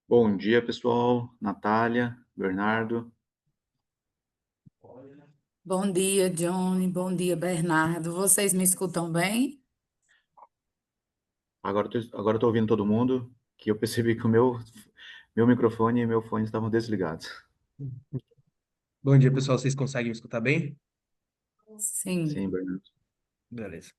Bom dia, pessoal. Natália, Bernardo. Bom dia, Johnny. Bom dia, Bernardo. Vocês me escutam bem? Agora eu tô ouvindo todo mundo, que eu percebi que meu microfone e meu fone estavam desligados. Bom dia, pessoal. Vocês conseguem me escutar bem? Sim. Sim, Bernardo. Beleza.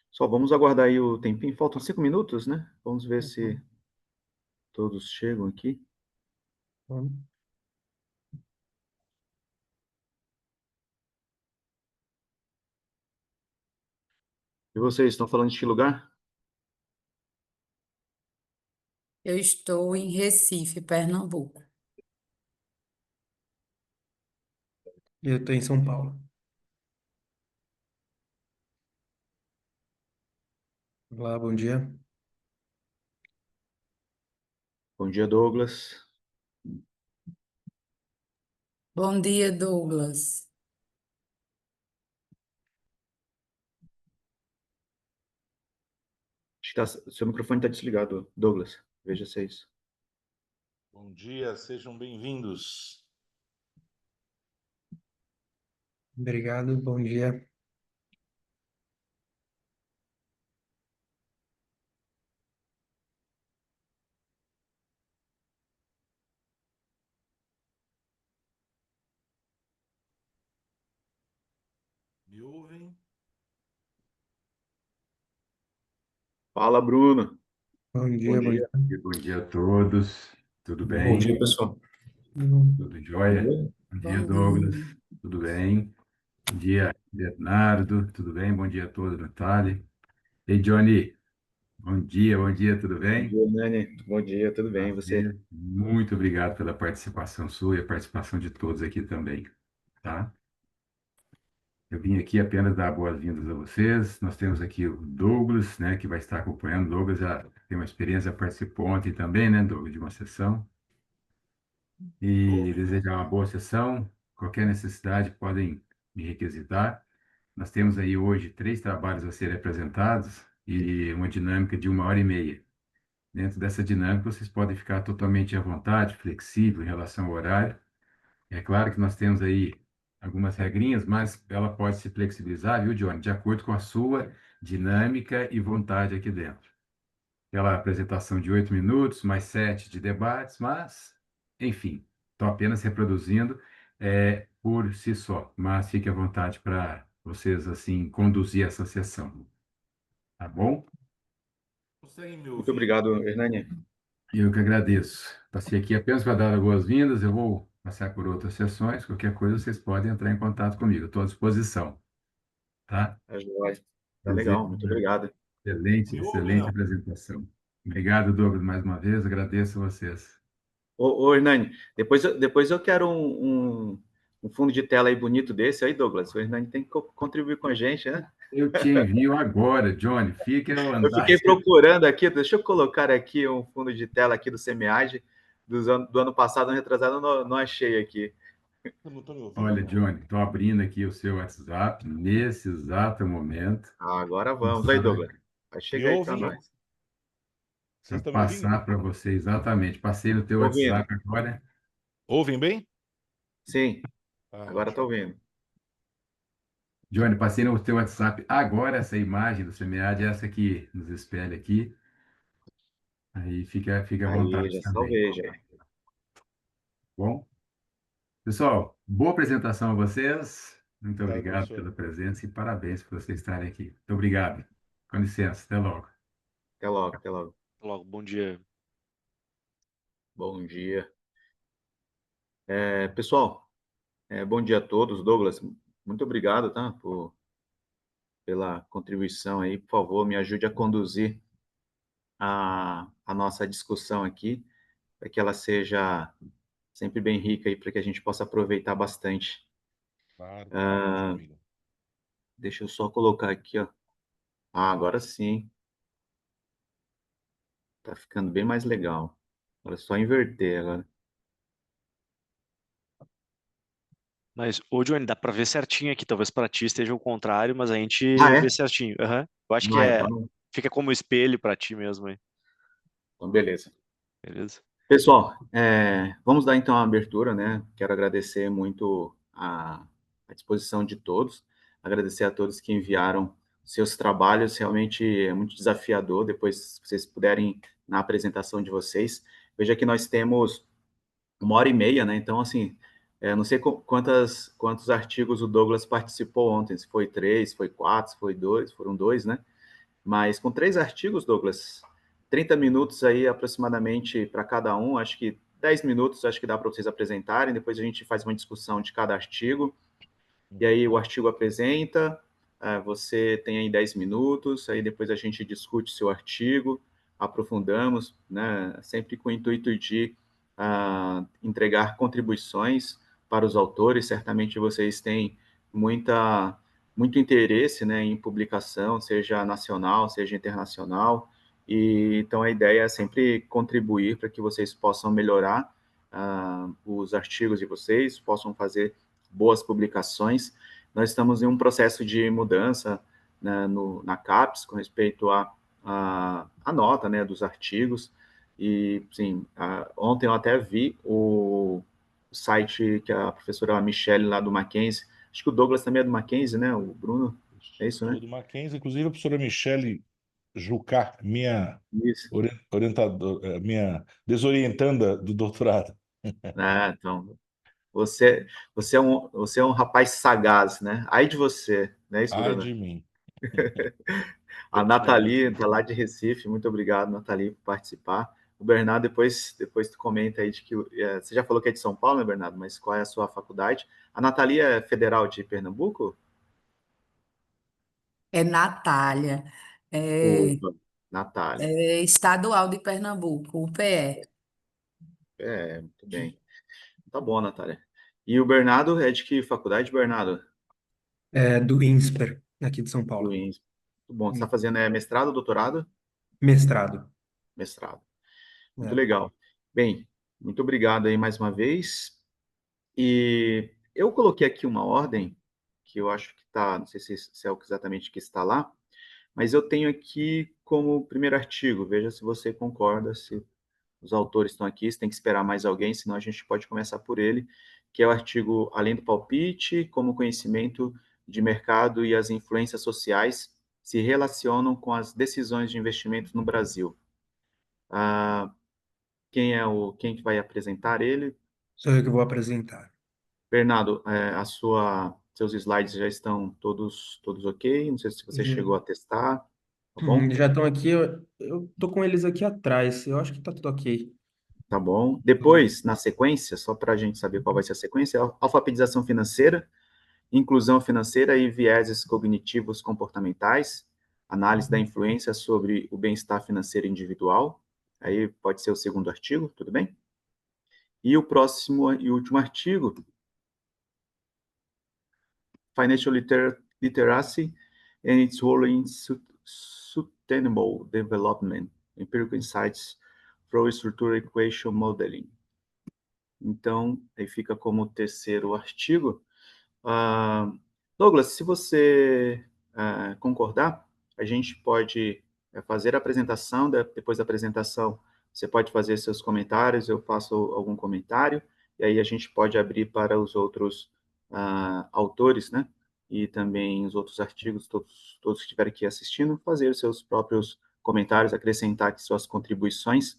Só vamos aguardar aí o tempinho. Faltam 5 minutos, né? Vamos ver se todos chegam aqui. Uhum. E vocês estão falando de que lugar? Eu estou em Recife, Pernambuco. Eu estou em São Paulo. Olá, bom dia. Bom dia, Douglas. Bom dia, Douglas. Acho que seu microfone está desligado, Douglas. Veja se é isso. Bom dia, sejam bem-vindos. Obrigado, bom dia. Me ouvem? Fala, Bruno. Bom Bom dia, bom dia. dia, bom dia a todos. Tudo Bom dia, bem? pessoal. Tudo jóia? Bom dia, Bom Douglas. dia. Tudo bem? Bom dia, Bernardo. Tudo bem? Bom dia a todos, Natália. Ei, Johnny. Bom dia, tudo Bom bem? dia, Nani. Bom dia, tudo bem? E você? Prazer. Muito obrigado pela participação sua e a participação de todos aqui também, tá? Eu vim aqui apenas dar boas-vindas a vocês. Nós temos aqui o Douglas, né, que vai estar acompanhando. O Douglas já tem uma experiência, participou ontem também, né, Douglas, de uma sessão. E Ouvem? desejar uma boa sessão. Qualquer necessidade podem me requisitar. Nós temos aí hoje 3 trabalhos a serem apresentados e uma dinâmica de 1 hora e meia. Dentro dessa dinâmica, vocês podem ficar totalmente à vontade, flexível em relação ao horário. É claro que nós temos aí algumas regrinhas, mas ela pode se flexibilizar, viu, Johnny, de acordo com a sua dinâmica e vontade aqui dentro. Aquela apresentação de 8 minutos, mais 7 de debates, mas, enfim, estou apenas reproduzindo por si só, mas fique à vontade para vocês, assim, conduzir essa sessão, tá bom? Conseguem me Muito ouvir? obrigado, Hernani. Eu que agradeço. Passei aqui apenas para dar as boas-vindas, eu vou passar por outras sessões, qualquer coisa vocês podem entrar em contato comigo, estou à disposição, tá? Tá joia. Tá Desejo legal, muito uma obrigado. excelente, Me ouvem, excelente não? apresentação. Obrigado, Douglas, mais uma vez, agradeço a vocês. Ô, Hernani, depois eu quero um fundo de tela aí bonito desse aí, Douglas. O Hernani tem que contribuir com a gente, né? Eu te envio agora, Johnny. Fique à Eu fiquei vontade. procurando aqui, deixa eu colocar aqui um fundo de tela aqui do SEMIAGE do ano passado, ano retrasado, não achei aqui. Vocês não estão me ouvindo, Olha, não? Johnny, estou abrindo aqui o seu WhatsApp nesse exato momento Ah, agora vamos. Aí, Douglas, vai Me chegar aí para ouvem? nós. Vocês para estão me ouvindo? passar para você exatamente. Passei no teu Tô ouvindo. WhatsApp agora. Ouvem bem? Sim, Ah, agora tô ótimo. ouvindo. Johnny, passei no teu WhatsApp agora essa imagem do SEMEAD, essa que nos espelha aqui. Aí fica à Aí, vontade já também. salvei, já. Bom, pessoal, boa apresentação a vocês. Muito Obrigado, obrigado professor. pela presença e parabéns por vocês estarem aqui. Muito obrigado. Com licença, até logo. Até logo, até logo. Logo, bom dia. Bom dia. Pessoal, bom dia a todos. Douglas, muito obrigado, tá, pela contribuição aí. Por favor, me ajude a conduzir a nossa discussão aqui, para que ela seja sempre bem rica e para que a gente possa aproveitar bastante. Claro, claro, puxa vida. Deixa eu só colocar aqui, ó. Ah, agora sim. Tá ficando bem mais legal. Agora é só inverter agora. Mas, ô, Johnny, dá pra ver certinho aqui. Talvez pra ti esteja o contrário, mas a gente Ah, é? vê certinho. Aham. Eu acho que Então, fica como espelho pra ti mesmo aí. então beleza. Beleza? Pessoal, vamos dar então a abertura, né? Quero agradecer muito a disposição de todos, agradecer a todos que enviaram seus trabalhos, realmente é muito desafiador, depois, se vocês puderem, na apresentação de vocês. Veja que nós temos 1h30, né? Então, assim, não sei quantos artigos o Douglas participou ontem, se foi 3, foi 4, se foi 2, foram 2, né? Mas com 3 artigos, Douglas, 30 minutos aí aproximadamente para cada um, acho que 10 minutos acho que dá para vocês apresentarem, depois a gente faz uma discussão de cada artigo, e aí o artigo apresenta, você tem aí 10 minutos, aí depois a gente discute seu artigo, aprofundamos, né, sempre com o intuito de entregar contribuições para os autores, certamente vocês têm muito interesse, né, em publicação, seja nacional, seja internacional, e então a ideia é sempre contribuir para que vocês possam melhorar os artigos de vocês, possam fazer boas publicações. Nós estamos em um processo de mudança, né, na CAPES com respeito à nota, né, dos artigos, e, sim, ontem eu até vi o site que a professora Michelle lá do Mackenzie, acho que o Douglas também é do Mackenzie, né, o Bruno, é isso, né? Sou do Mackenzie, inclusive a professora Michele Jucá, minha Isso. orientadora, minha desorientanda do doutorado. Então, você é um rapaz sagaz, né? Ai de você, não é isso, Ai Bruno? de mim. A Nathalie, tá lá de Recife, muito obrigado, Nathalie, por participar. O Bernardo, depois tu comenta aí de que... você já falou que é de São Paulo, né, Bernardo? Mas qual é a sua faculdade? A Nathalie é federal de Pernambuco? É Natália, é, Opa, Natália. é estadual de Pernambuco, UPE. Muito bem. Tá bom, Natália. E o Bernardo é de que faculdade, Bernardo? Do INSPER, aqui de São Do Paulo. INSP. Muito bom. Você está fazendo mestrado, doutorado? Mestrado. Mestrado. Muito É. legal. Bem, muito obrigado aí mais uma vez. E eu coloquei aqui uma ordem, que eu acho que está, não sei se é o que exatamente que está lá, mas eu tenho aqui como primeiro artigo, veja se você concorda, se os autores estão aqui, se tem que esperar mais alguém, senão a gente pode começar por ele, que é o artigo Além do Palpite, como o conhecimento de mercado e as influências sociais se relacionam com as decisões de investimento no Brasil. Quem que vai apresentar ele? Sou eu que vou apresentar. Bernardo, seus slides já estão todos ok? Não sei se você chegou a testar, tá bom? Já estão aqui, eu tô com eles aqui atrás. Eu acho que tá tudo ok. Tá bom. Depois, na sequência, só para a gente saber qual vai ser a sequência, alfabetização financeira, inclusão financeira e vieses cognitivos comportamentais, análise da influência sobre o bem-estar financeiro individual. Aí pode ser o segundo artigo, tudo bem? E o próximo e último artigo, Financial Literacy and its Role in Sustainable Development, Empirical Insights from Structural Equation Modeling. Então, aí fica como terceiro artigo. Douglas, se você concordar, a gente pode fazer a apresentação, depois da apresentação, você pode fazer seus comentários, eu faço algum comentário, e aí a gente pode abrir para os outros autores, né? E também os outros artigos, todos que estiverem aqui assistindo, fazer os seus próprios comentários, acrescentar aqui suas contribuições.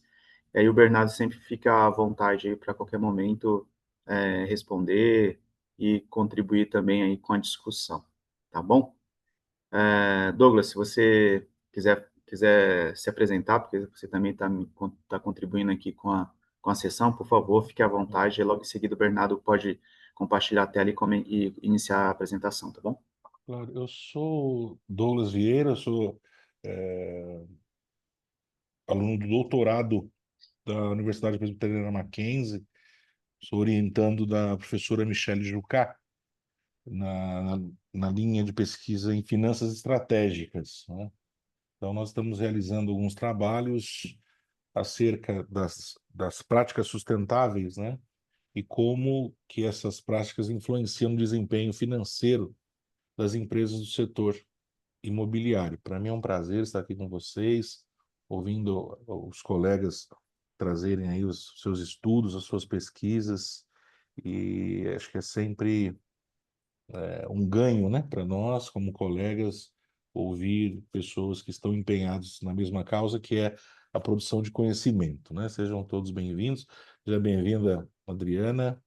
E aí o Bernardo sempre fica à vontade para qualquer momento responder e contribuir também aí com a discussão, tá bom? Douglas, se você quiser se apresentar, porque você também está contribuindo aqui com a sessão, por favor, fique à vontade, e logo em seguida o Bernardo pode compartilhar a tela e iniciar a apresentação, tá bom? Claro, eu sou Douglas Vieira, sou aluno do doutorado da Universidade Presbiteriana Mackenzie, sou orientando da professora Michele Jucá na linha de pesquisa em finanças estratégicas, né? Então, nós estamos realizando alguns trabalhos acerca das práticas sustentáveis, né? E como que essas práticas influenciam no desempenho financeiro das empresas do setor imobiliário. Para mim é um prazer estar aqui com vocês, ouvindo os colegas trazerem aí os seus estudos, as suas pesquisas, e acho que é sempre um ganho, né, para nós, como colegas, ouvir pessoas que estão empenhadas na mesma causa, que é a produção de conhecimento, né? Sejam todos bem-vindos. Seja bem-vinda, Adriana,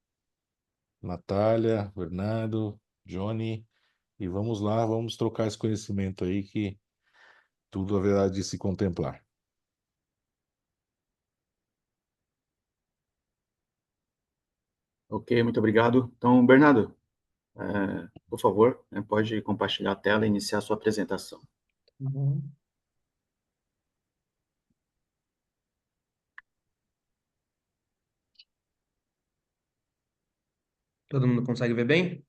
Natália, Bernardo, Johnny, e vamos lá, vamos trocar esse conhecimento aí que tudo haverá de se contemplar. Ok, muito obrigado. Então, Bernardo, por favor, né, pode compartilhar a tela e iniciar a sua apresentação. Uhum. Todo mundo consegue ver bem?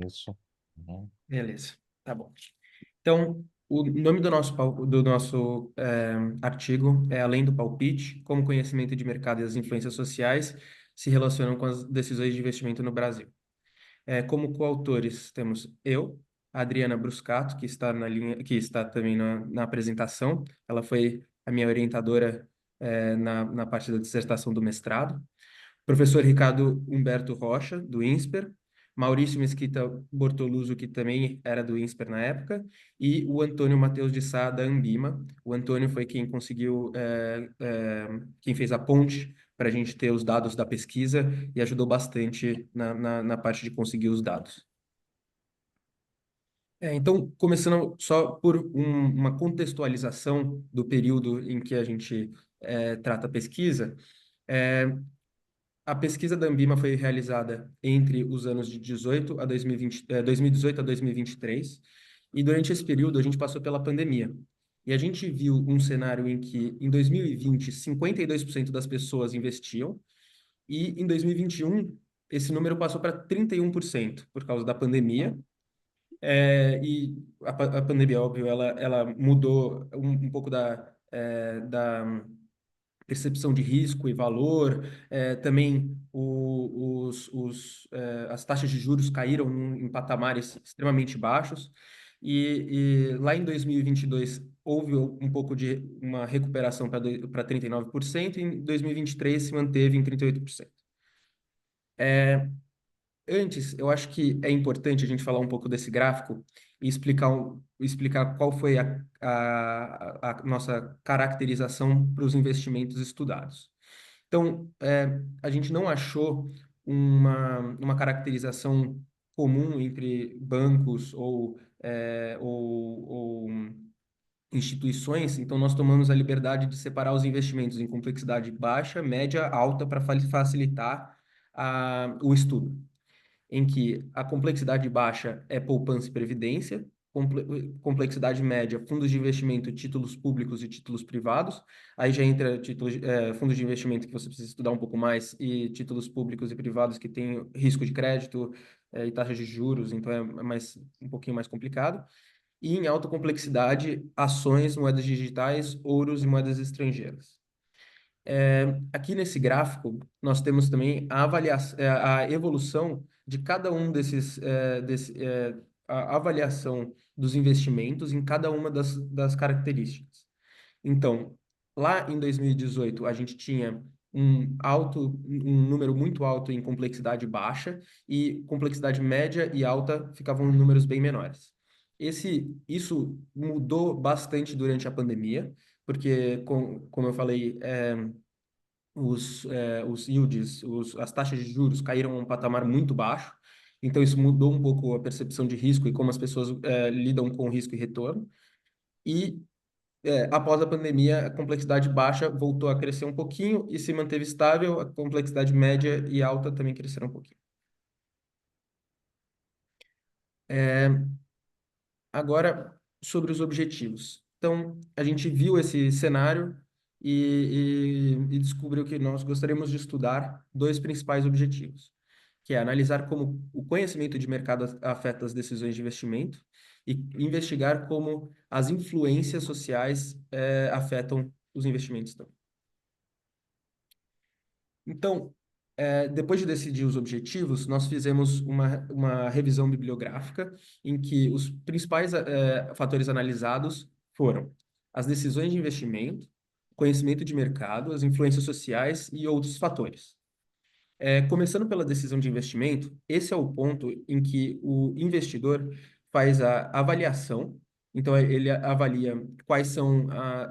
Isso. Uhum. Beleza, tá bom. Então, o nome do nosso artigo é Além do Palpite, como conhecimento de mercado e as influências sociais se relacionam com as decisões de investimento no Brasil. Como coautores temos eu, a Adriana Bruscato, que está na linha, que está também na apresentação. Ela foi a minha orientadora na parte da dissertação do mestrado. Professor Ricardo Humberto Rocha, do INSPER, Maurício Mesquita Bortoluso, que também era do INSPER na época, e o Antônio Matheus de Sá, da Ambima. O Antônio foi quem conseguiu, quem fez a ponte para a gente ter os dados da pesquisa e ajudou bastante na parte de conseguir os dados. Então, começando só por uma contextualização do período em que a gente trata a pesquisa, a pesquisa da Ambima foi realizada entre os anos de 2018 a 2023, e durante esse período a gente passou pela pandemia. E a gente viu um cenário em que, em 2020, 52% das pessoas investiam, e em 2021, esse número passou para 31% por causa da pandemia. E a pandemia, óbvio, ela mudou um pouco da percepção de risco e valor, também as taxas de juros caíram em patamares extremamente baixos, e lá em 2022 houve um pouco de uma recuperação para 39%, e em 2023 se manteve em 38%. Antes, eu acho que é importante a gente falar um pouco desse gráfico e explicar qual foi a nossa caracterização para os investimentos estudados. Então, a gente não achou uma caracterização comum entre bancos ou instituições, então nós tomamos a liberdade de separar os investimentos em complexidade baixa, média, alta, para facilitar o estudo, em que a complexidade baixa é poupança e previdência, complexidade média, fundos de investimento, títulos públicos e títulos privados. Aí já entra fundos de investimento que você precisa estudar um pouco mais, e títulos públicos e privados que têm risco de crédito e taxas de juros, então é um pouquinho mais complicado. E em alta complexidade, ações, moedas digitais, ouros e moedas estrangeiras. Aqui nesse gráfico, nós temos também a evolução de cada um a avaliação dos investimentos em cada uma das características. Então, lá em 2018, a gente tinha um número muito alto em complexidade baixa, e complexidade média e alta ficavam em números bem menores. Isso mudou bastante durante a pandemia, porque, como eu falei, os yields, as taxas de juros caíram a um patamar muito baixo, então isso mudou um pouco a percepção de risco e como as pessoas lidam com risco e retorno. E após a pandemia, a complexidade baixa voltou a crescer um pouquinho e se manteve estável, a complexidade média e alta também cresceram um pouquinho. Agora, sobre os objetivos. Então, a gente viu esse cenário e descobriu que nós gostaríamos de estudar dois principais objetivos, que é analisar como o conhecimento de mercado afeta as decisões de investimento e investigar como as influências sociais afetam os investimentos também. Então, depois de decidir os objetivos, nós fizemos uma revisão bibliográfica em que os principais fatores analisados foram as decisões de investimento, conhecimento de mercado, as influências sociais e outros fatores. Começando pela decisão de investimento, esse é o ponto em que o investidor faz a avaliação. Então, ele avalia quais são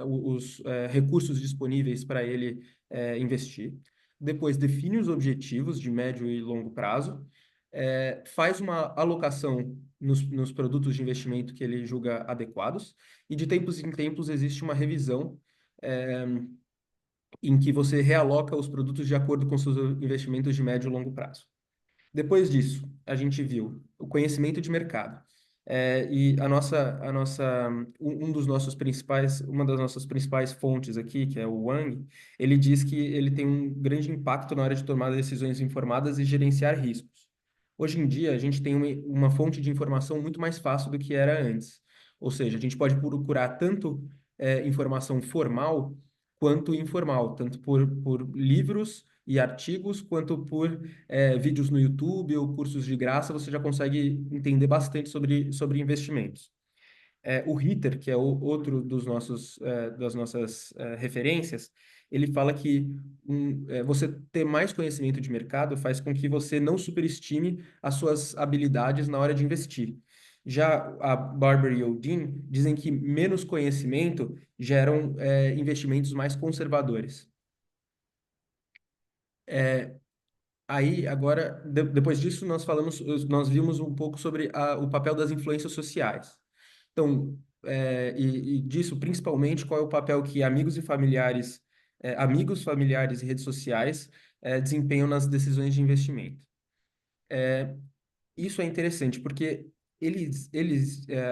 os recursos disponíveis para ele investir. Depois, define os objetivos de médio e longo prazo. Faz uma alocação nos produtos de investimento que ele julga adequados. E, de tempos em tempos, existe uma revisão em que você realoca os produtos de acordo com seus investimentos de médio e longo prazo. Depois disso, a gente viu o conhecimento de mercado. E uma das nossas principais fontes aqui, que é o Wang, ele diz que ele tem um grande impacto na hora de tomar decisões informadas e gerenciar riscos. Hoje em dia, a gente tem uma fonte de informação muito mais fácil do que era antes. Ou seja, a gente pode procurar tanto informação formal quanto informal, tanto por livros e artigos, quanto por vídeos no YouTube ou cursos de graça, você já consegue entender bastante sobre investimentos. O Ritter, que é outro das nossas referências, ele fala que você ter mais conhecimento de mercado faz com que você não superestime as suas habilidades na hora de investir. Já a Barber e o Dean dizem que menos conhecimento geram investimentos mais conservadores. Aí, agora, depois disso, nós vimos um pouco sobre o papel das influências sociais. Então, e disso, principalmente, qual é o papel que amigos, familiares e redes sociais desempenham nas decisões de investimento. Isso é interessante, porque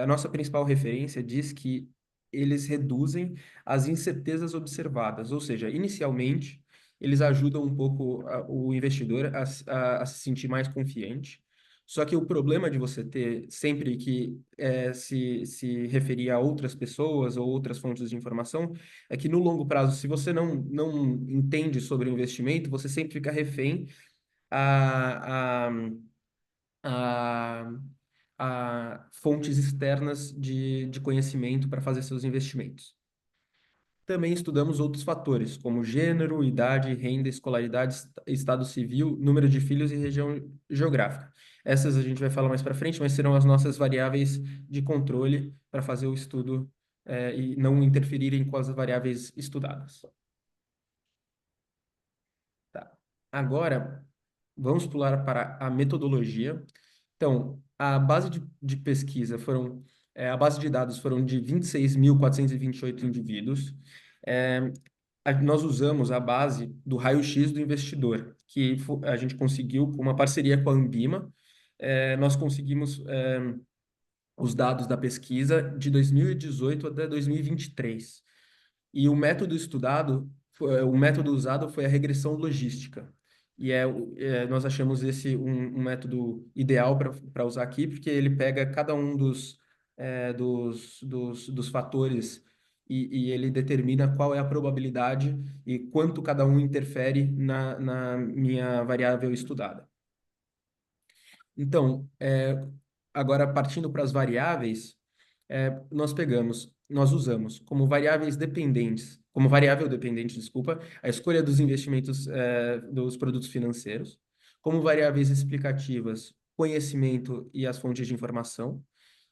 a nossa principal referência diz que eles reduzem as incertezas observadas, ou seja, inicialmente, eles ajudam um pouco o investidor a se sentir mais confiante. Só que o problema de você ter sempre que se referir a outras pessoas ou outras fontes de informação é que no longo prazo, se você não entende sobre o investimento, você sempre fica refém a, a, a fontes externas de conhecimento para fazer seus investimentos. Também estudamos outros fatores, como gênero, idade, renda, escolaridade, estado civil, número de filhos e região geográfica. Essas a gente vai falar mais para frente, mas serão as nossas variáveis de controle para fazer o estudo e não interferirem com as variáveis estudadas. Tá. Agora, vamos pular para a metodologia. Então, a base de pesquisa a base de dados foram de 26.428 indivíduos. Nós usamos a base do raio-x do investidor, que a gente conseguiu com uma parceria com a Ambima. Nós conseguimos os dados da pesquisa de 2018 até 2023. E o método usado foi a regressão logística. E nós achamos esse um método ideal para usar aqui, porque ele pega cada um dos fatores e ele determina qual é a probabilidade e quanto cada um interfere na minha variável estudada. Então, agora partindo para as variáveis, nós usamos como variável dependente, desculpa, a escolha dos investimentos dos produtos financeiros, como variáveis explicativas, conhecimento e as fontes de informação,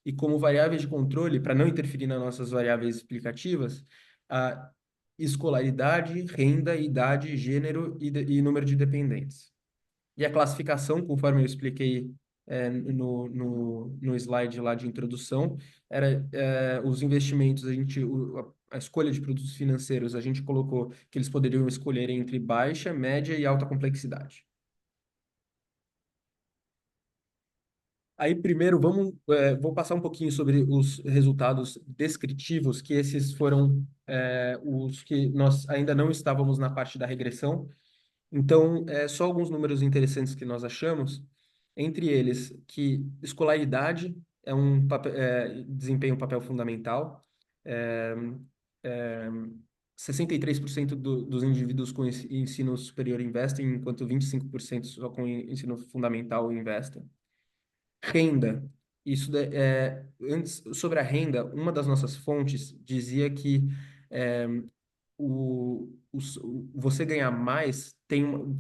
e como variáveis de controle, para não interferir nas nossas variáveis explicativas, a escolaridade, renda, idade, gênero e número de dependentes. E a classificação, conforme eu expliquei no slide lá de introdução, era os investimentos, a escolha de produtos financeiros, a gente colocou que eles poderiam escolher entre baixa, média e alta complexidade. Aí, primeiro, vou passar um pouquinho sobre os resultados descritivos, que esses foram os que nós ainda não estávamos na parte da regressão. Então, só alguns números interessantes que nós achamos, entre eles que escolaridade desempenha um papel fundamental. 63% dos indivíduos com ensino superior investem, enquanto 25% só com ensino fundamental investem. Renda. Antes, sobre a renda, uma das nossas fontes dizia que você ganhar mais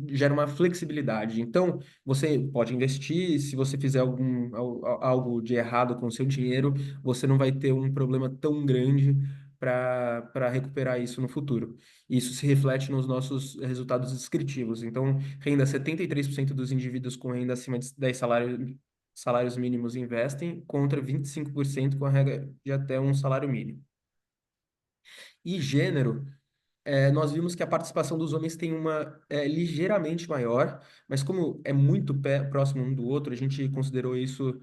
gera uma flexibilidade. Então, você pode investir, se você fizer algo de errado com o seu dinheiro, você não vai ter um problema tão grande para recuperar isso no futuro. Isso se reflete nos nossos resultados descritivos. Então, 73% dos indivíduos com renda acima de 10 salários mínimos investem, contra 25% com a regra de até um salário mínimo. E gênero, nós vimos que a participação dos homens tem uma ligeiramente maior, mas como é muito próximo um do outro, a gente considerou isso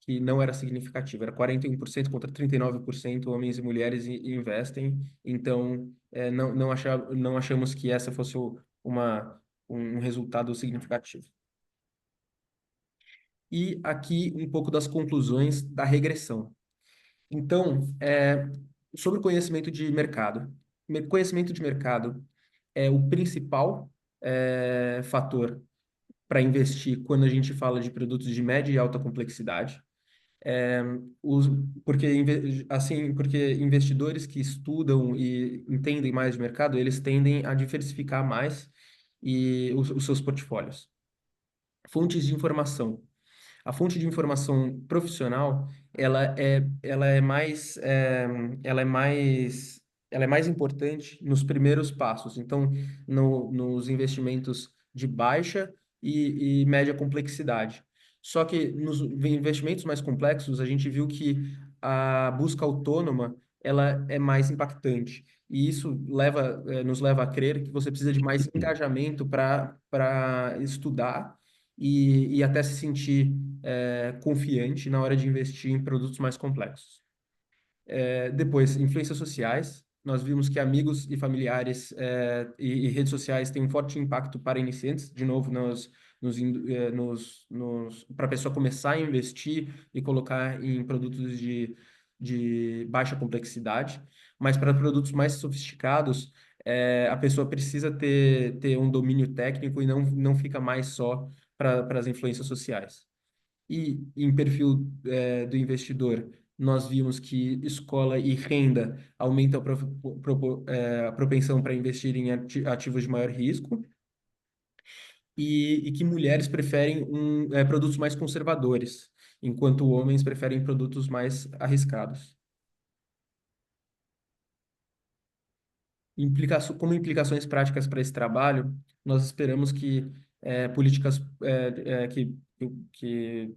que não era significativo. Era 41% contra 39% homens e mulheres investem, então não achamos que essa fosse um resultado significativo. E aqui um pouco das conclusões da regressão. Então, sobre o conhecimento de mercado. Conhecimento de mercado é o principal fator para investir quando a gente fala de produtos de média e alta complexidade. É, os, porque investidores que estudam e entendem mais de mercado, eles tendem a diversificar mais os seus portfólios. Fontes de informação. A fonte de informação profissional, ela é mais importante nos primeiros passos. Então, nos investimentos de baixa e média complexidade. Só que nos investimentos mais complexos, a gente viu que a busca autônoma, ela é mais impactante. E isso nos leva a crer que você precisa de mais engajamento para estudar e até se sentir confiante na hora de investir em produtos mais complexos. Depois, influências sociais. Nós vimos que amigos e familiares e redes sociais têm um forte impacto para iniciantes. De novo, para a pessoa começar a investir e colocar em produtos de baixa complexidade. Mas para produtos mais sofisticados, a pessoa precisa ter um domínio técnico e não fica mais só para as influências sociais. E em perfil do investidor, nós vimos que escola e renda aumentam a propensão para investir em ativos de maior risco e que mulheres preferem produtos mais conservadores, enquanto homens preferem produtos mais arriscados. Como implicações práticas para esse trabalho, nós esperamos que políticas que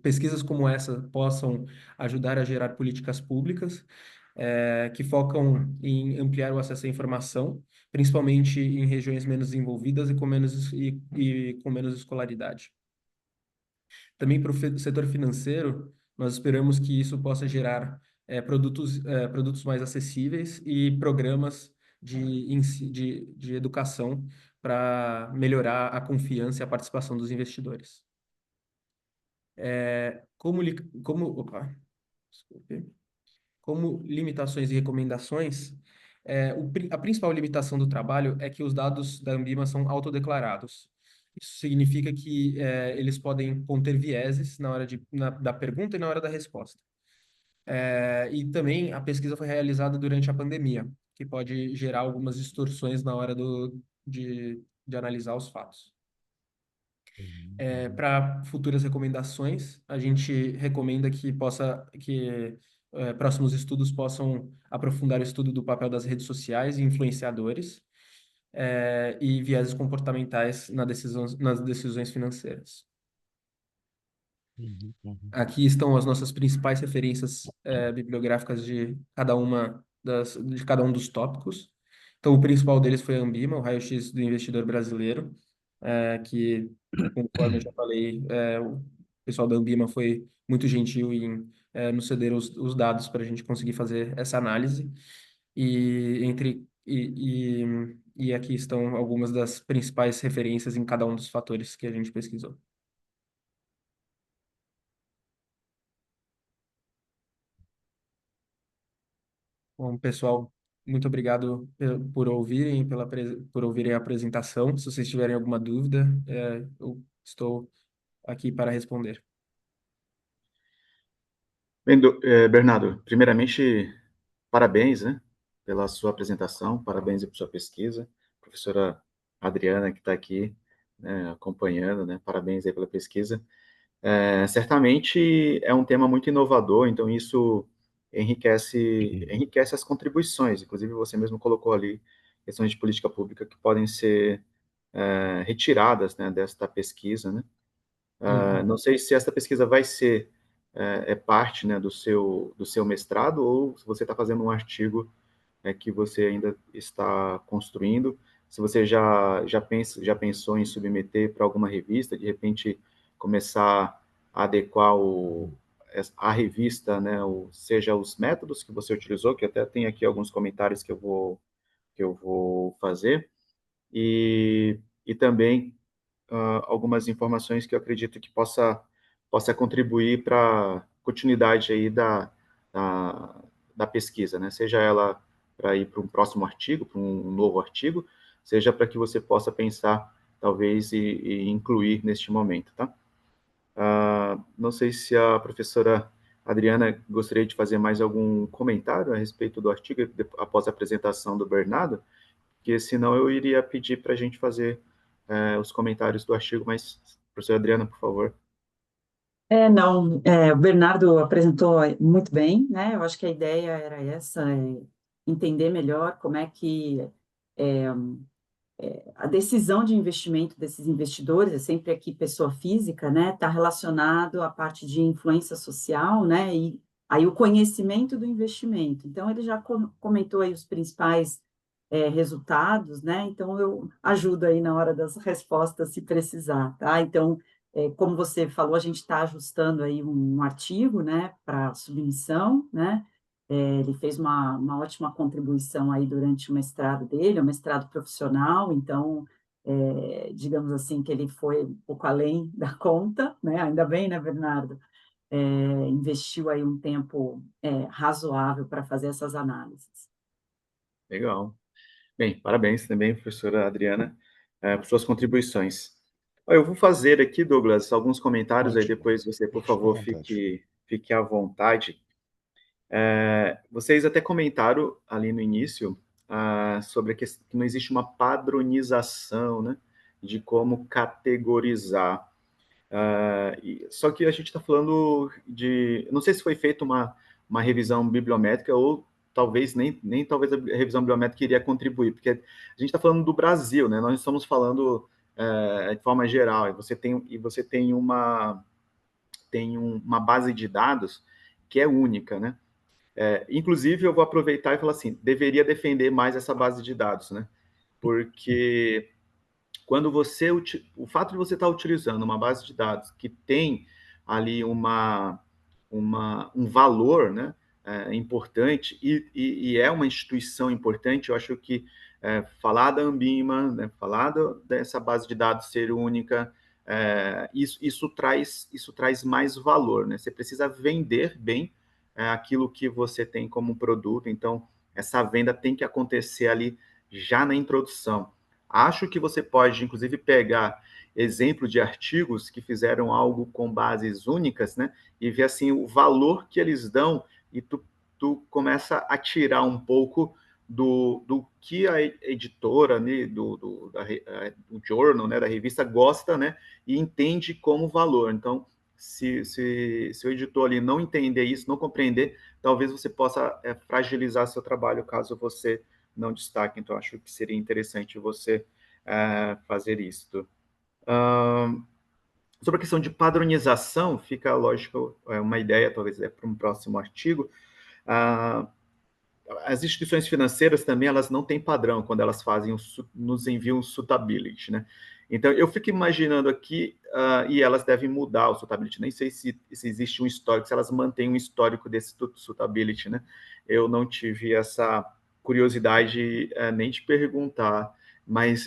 pesquisas como essa possam ajudar a gerar políticas públicas que focam em ampliar o acesso à informação, principalmente em regiões menos desenvolvidas e com menos escolaridade. Também para o setor financeiro, nós esperamos que isso possa gerar produtos mais acessíveis e programas de educação para melhorar a confiança e a participação dos investidores. Desculpe. Como limitações e recomendações, a principal limitação do trabalho é que os dados da Ambima são autodeclarados. Isso significa que eles podem conter vieses na hora da pergunta e na hora da resposta. E também a pesquisa foi realizada durante a pandemia, que pode gerar algumas distorções na hora de analisar os fatos. Para futuras recomendações, a gente recomenda que próximos estudos possam aprofundar o estudo do papel das redes sociais e influenciadores e vieses comportamentais nas decisões financeiras. Aqui estão as nossas principais referências bibliográficas de cada um dos tópicos. Então, o principal deles foi a Ambima, o raio-x do investidor brasileiro, que, conforme eu já falei, o pessoal da Ambima foi muito gentil em nos ceder os dados para a gente conseguir fazer essa análise. E aqui estão algumas das principais referências em cada um dos fatores que a gente pesquisou. Bom, pessoal, muito obrigado por ouvirem a apresentação. Se vocês tiverem alguma dúvida, eu estou aqui para responder. Bem, Bernardo, primeiramente, parabéns, né, pela sua apresentação, parabéns aí por sua pesquisa. Professora Adriana, que está aqui, né, acompanhando, né, parabéns aí pela pesquisa. Certamente é um tema muito inovador, então isso enriquece as contribuições, inclusive você mesmo colocou ali questões de política pública que podem ser retiradas, né, desta pesquisa, né? Não sei se essa pesquisa vai ser parte, né, do seu mestrado, ou se você está fazendo um artigo que você ainda está construindo, se você já pensou em submeter para alguma revista, de repente começar a adequar a revista, né, seja os métodos que você utilizou, que até tem aqui alguns comentários que eu vou fazer, e também algumas informações que eu acredito que possa contribuir para a continuidade aí da pesquisa, né? Seja ela para ir para um próximo artigo, para um novo artigo, seja para que você possa pensar, talvez, e incluir neste momento, tá? Não sei se a professora Adriana gostaria de fazer mais algum comentário a respeito do artigo após a apresentação do Bernardo, porque senão eu iria pedir para a gente fazer os comentários do artigo, mas, professora Adriana, por favor. Não, o Bernardo apresentou muito bem, né? Eu acho que a ideia era essa, entender melhor como é que é, a decisão de investimento desses investidores, é sempre aqui pessoa física, né? Está relacionado à parte de influência social, né? E aí o conhecimento do investimento. Então, ele já comentou aí os principais resultados, né? Então, eu ajudo aí na hora das respostas, se precisar, tá? Então, como você falou, a gente está ajustando aí um artigo, né, para submissão, né? Ele fez uma ótima contribuição aí durante o mestrado dele, o mestrado profissional, então, digamos assim, que ele foi um pouco além da conta, né? Ainda bem, né, Bernardo? Investiu aí um tempo razoável para fazer essas análises. Legal. Bem, parabéns também, professora Adriana, por suas contribuições. Eu vou fazer aqui, Douglas, alguns comentários, aí Ótimo. depois você, por Fique à favor, vontade. fique à vontade. Vocês até comentaram ali no início sobre a questão que não existe uma padronização, né, de como categorizar. Só que a gente está falando de... Não sei se foi feita uma revisão bibliométrica ou talvez nem talvez a revisão bibliométrica iria contribuir, porque a gente está falando do Brasil, né? Nós estamos falando de forma geral, e você tem uma base de dados que é única, né? Inclusive, eu vou aproveitar e falar assim, deveria defender mais essa base de dados, né? Porque quando o fato de você estar utilizando uma base de dados que tem ali um valor, né, importante e é uma instituição importante, eu acho que falar da Ambima, né, falar dessa base de dados ser única, isso traz mais valor, né? Você precisa vender bem aquilo que você tem como produto, então essa venda tem que acontecer ali já na introdução. Acho que você pode, inclusive, pegar exemplo de artigos que fizeram algo com bases únicas, né? E ver assim o valor que eles dão e tu começa a tirar um pouco do que a editora, né, do journal, né, da revista gosta, né, e entende como valor. Então, se o editor ali não entender isso, não compreender, talvez você possa fragilizar seu trabalho caso você não destaque. Então, acho que seria interessante você fazer isso. Sobre a questão de padronização, fica, lógico, uma ideia, talvez, para um próximo artigo. As instituições financeiras também, elas não têm padrão quando elas nos enviam suitability, né? Então, eu fico imaginando aqui, e elas devem mudar o suitability, nem sei se existe um histórico, se elas mantêm um histórico desse suitability, né? Eu não tive essa curiosidade nem de perguntar, mas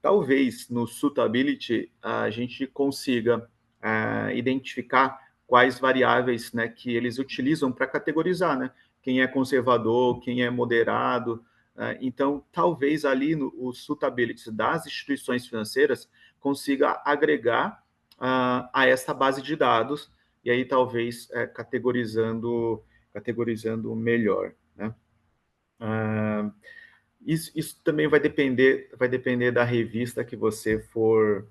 talvez no suitability a gente consiga identificar quais variáveis, né, que eles utilizam para categorizar, né? Quem é conservador, quem é moderado. Então, talvez ali o suitability das instituições financeiras consiga agregar a essa base de dados, e aí talvez categorizando melhor, né? Ah, isso também vai depender da revista que você for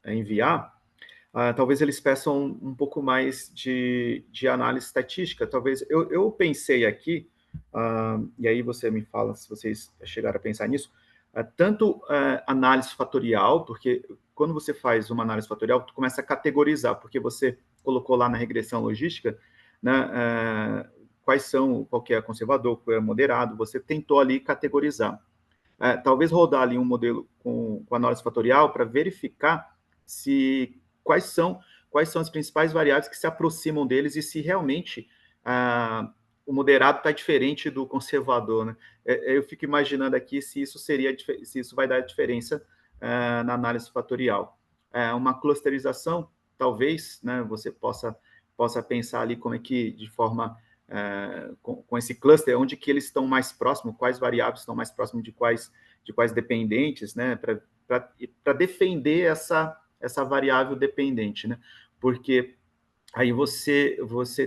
enviar. Talvez eles peçam um pouco mais de análise estatística. Talvez eu pensei aqui, e aí você me fala se vocês chegaram a pensar nisso, tanto análise fatorial, porque quando você faz uma análise fatorial, tu começa a categorizar, porque você colocou lá na regressão logística, né, qual que é conservador, qual é moderado, você tentou ali categorizar. Talvez rodar ali um modelo com análise fatorial para verificar se quais são as principais variáveis que se aproximam deles e se realmente o moderado está diferente do conservador, né? Eu fico imaginando aqui se isso vai dar diferença na análise fatorial. Uma clusterização, talvez, né, você possa pensar ali como é que, de forma com esse cluster, onde que eles estão mais próximos, quais variáveis estão mais próximos de quais dependentes, né, para defender essa variável dependente, né, porque aí você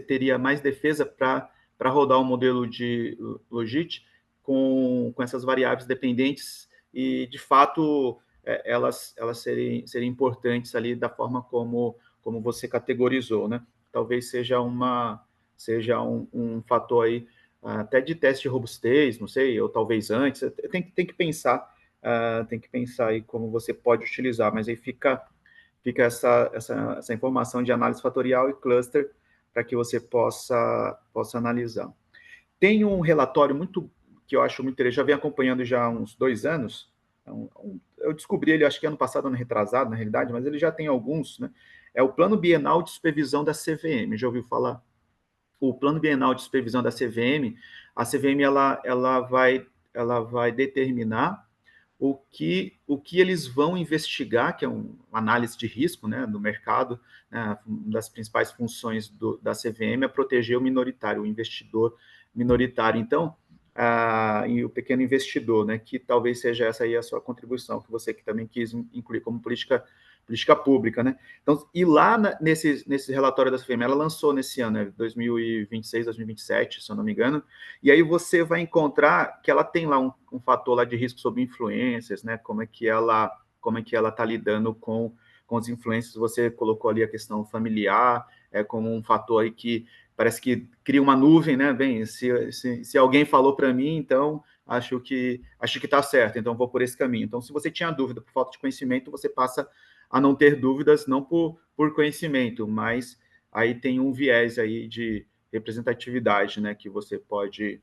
teria mais defesa para rodar um modelo de logit com essas variáveis dependentes e, de fato, elas serem importantes ali da forma como você categorizou, né? Talvez seja um fator aí até de teste de robustez, não sei, ou talvez antes. Tem que pensar aí como você pode utilizar, mas aí fica essa informação de análise fatorial e cluster para que você possa analisar. Tem um relatório que eu acho muito interessante, já venho acompanhando já há uns 2 anos. Eu descobri ele, acho que ano passado, ano retrasado, na realidade, mas ele já tem alguns, né? É o Plano Bienal de Supervisão da CVM. Já ouviu falar? O Plano Bienal de Supervisão da CVM, a CVM ela vai determinar o que eles vão investigar, que é uma análise de risco, né, do mercado, né, uma das principais funções da CVM é proteger o minoritário, o investidor minoritário. Então, e o pequeno investidor, né, que talvez seja essa aí a sua contribuição, que você que também quis incluir como política pública, né? Então, e lá nesse relatório da CVM, ela lançou nesse ano, né, 2026, 2027, se eu não me engano, e aí você vai encontrar que ela tem lá um fator lá de risco sobre influências, né? Como é que ela está lidando com os influências. Você colocou ali a questão familiar, como um fator aí que parece que cria uma nuvem, né? Bem, se alguém falou para mim, então acho que está certo, então vou por esse caminho. Então, se você tinha dúvida por falta de conhecimento, você passa a não ter dúvidas, não por conhecimento, mas aí tem um viés aí de representatividade, né, que você pode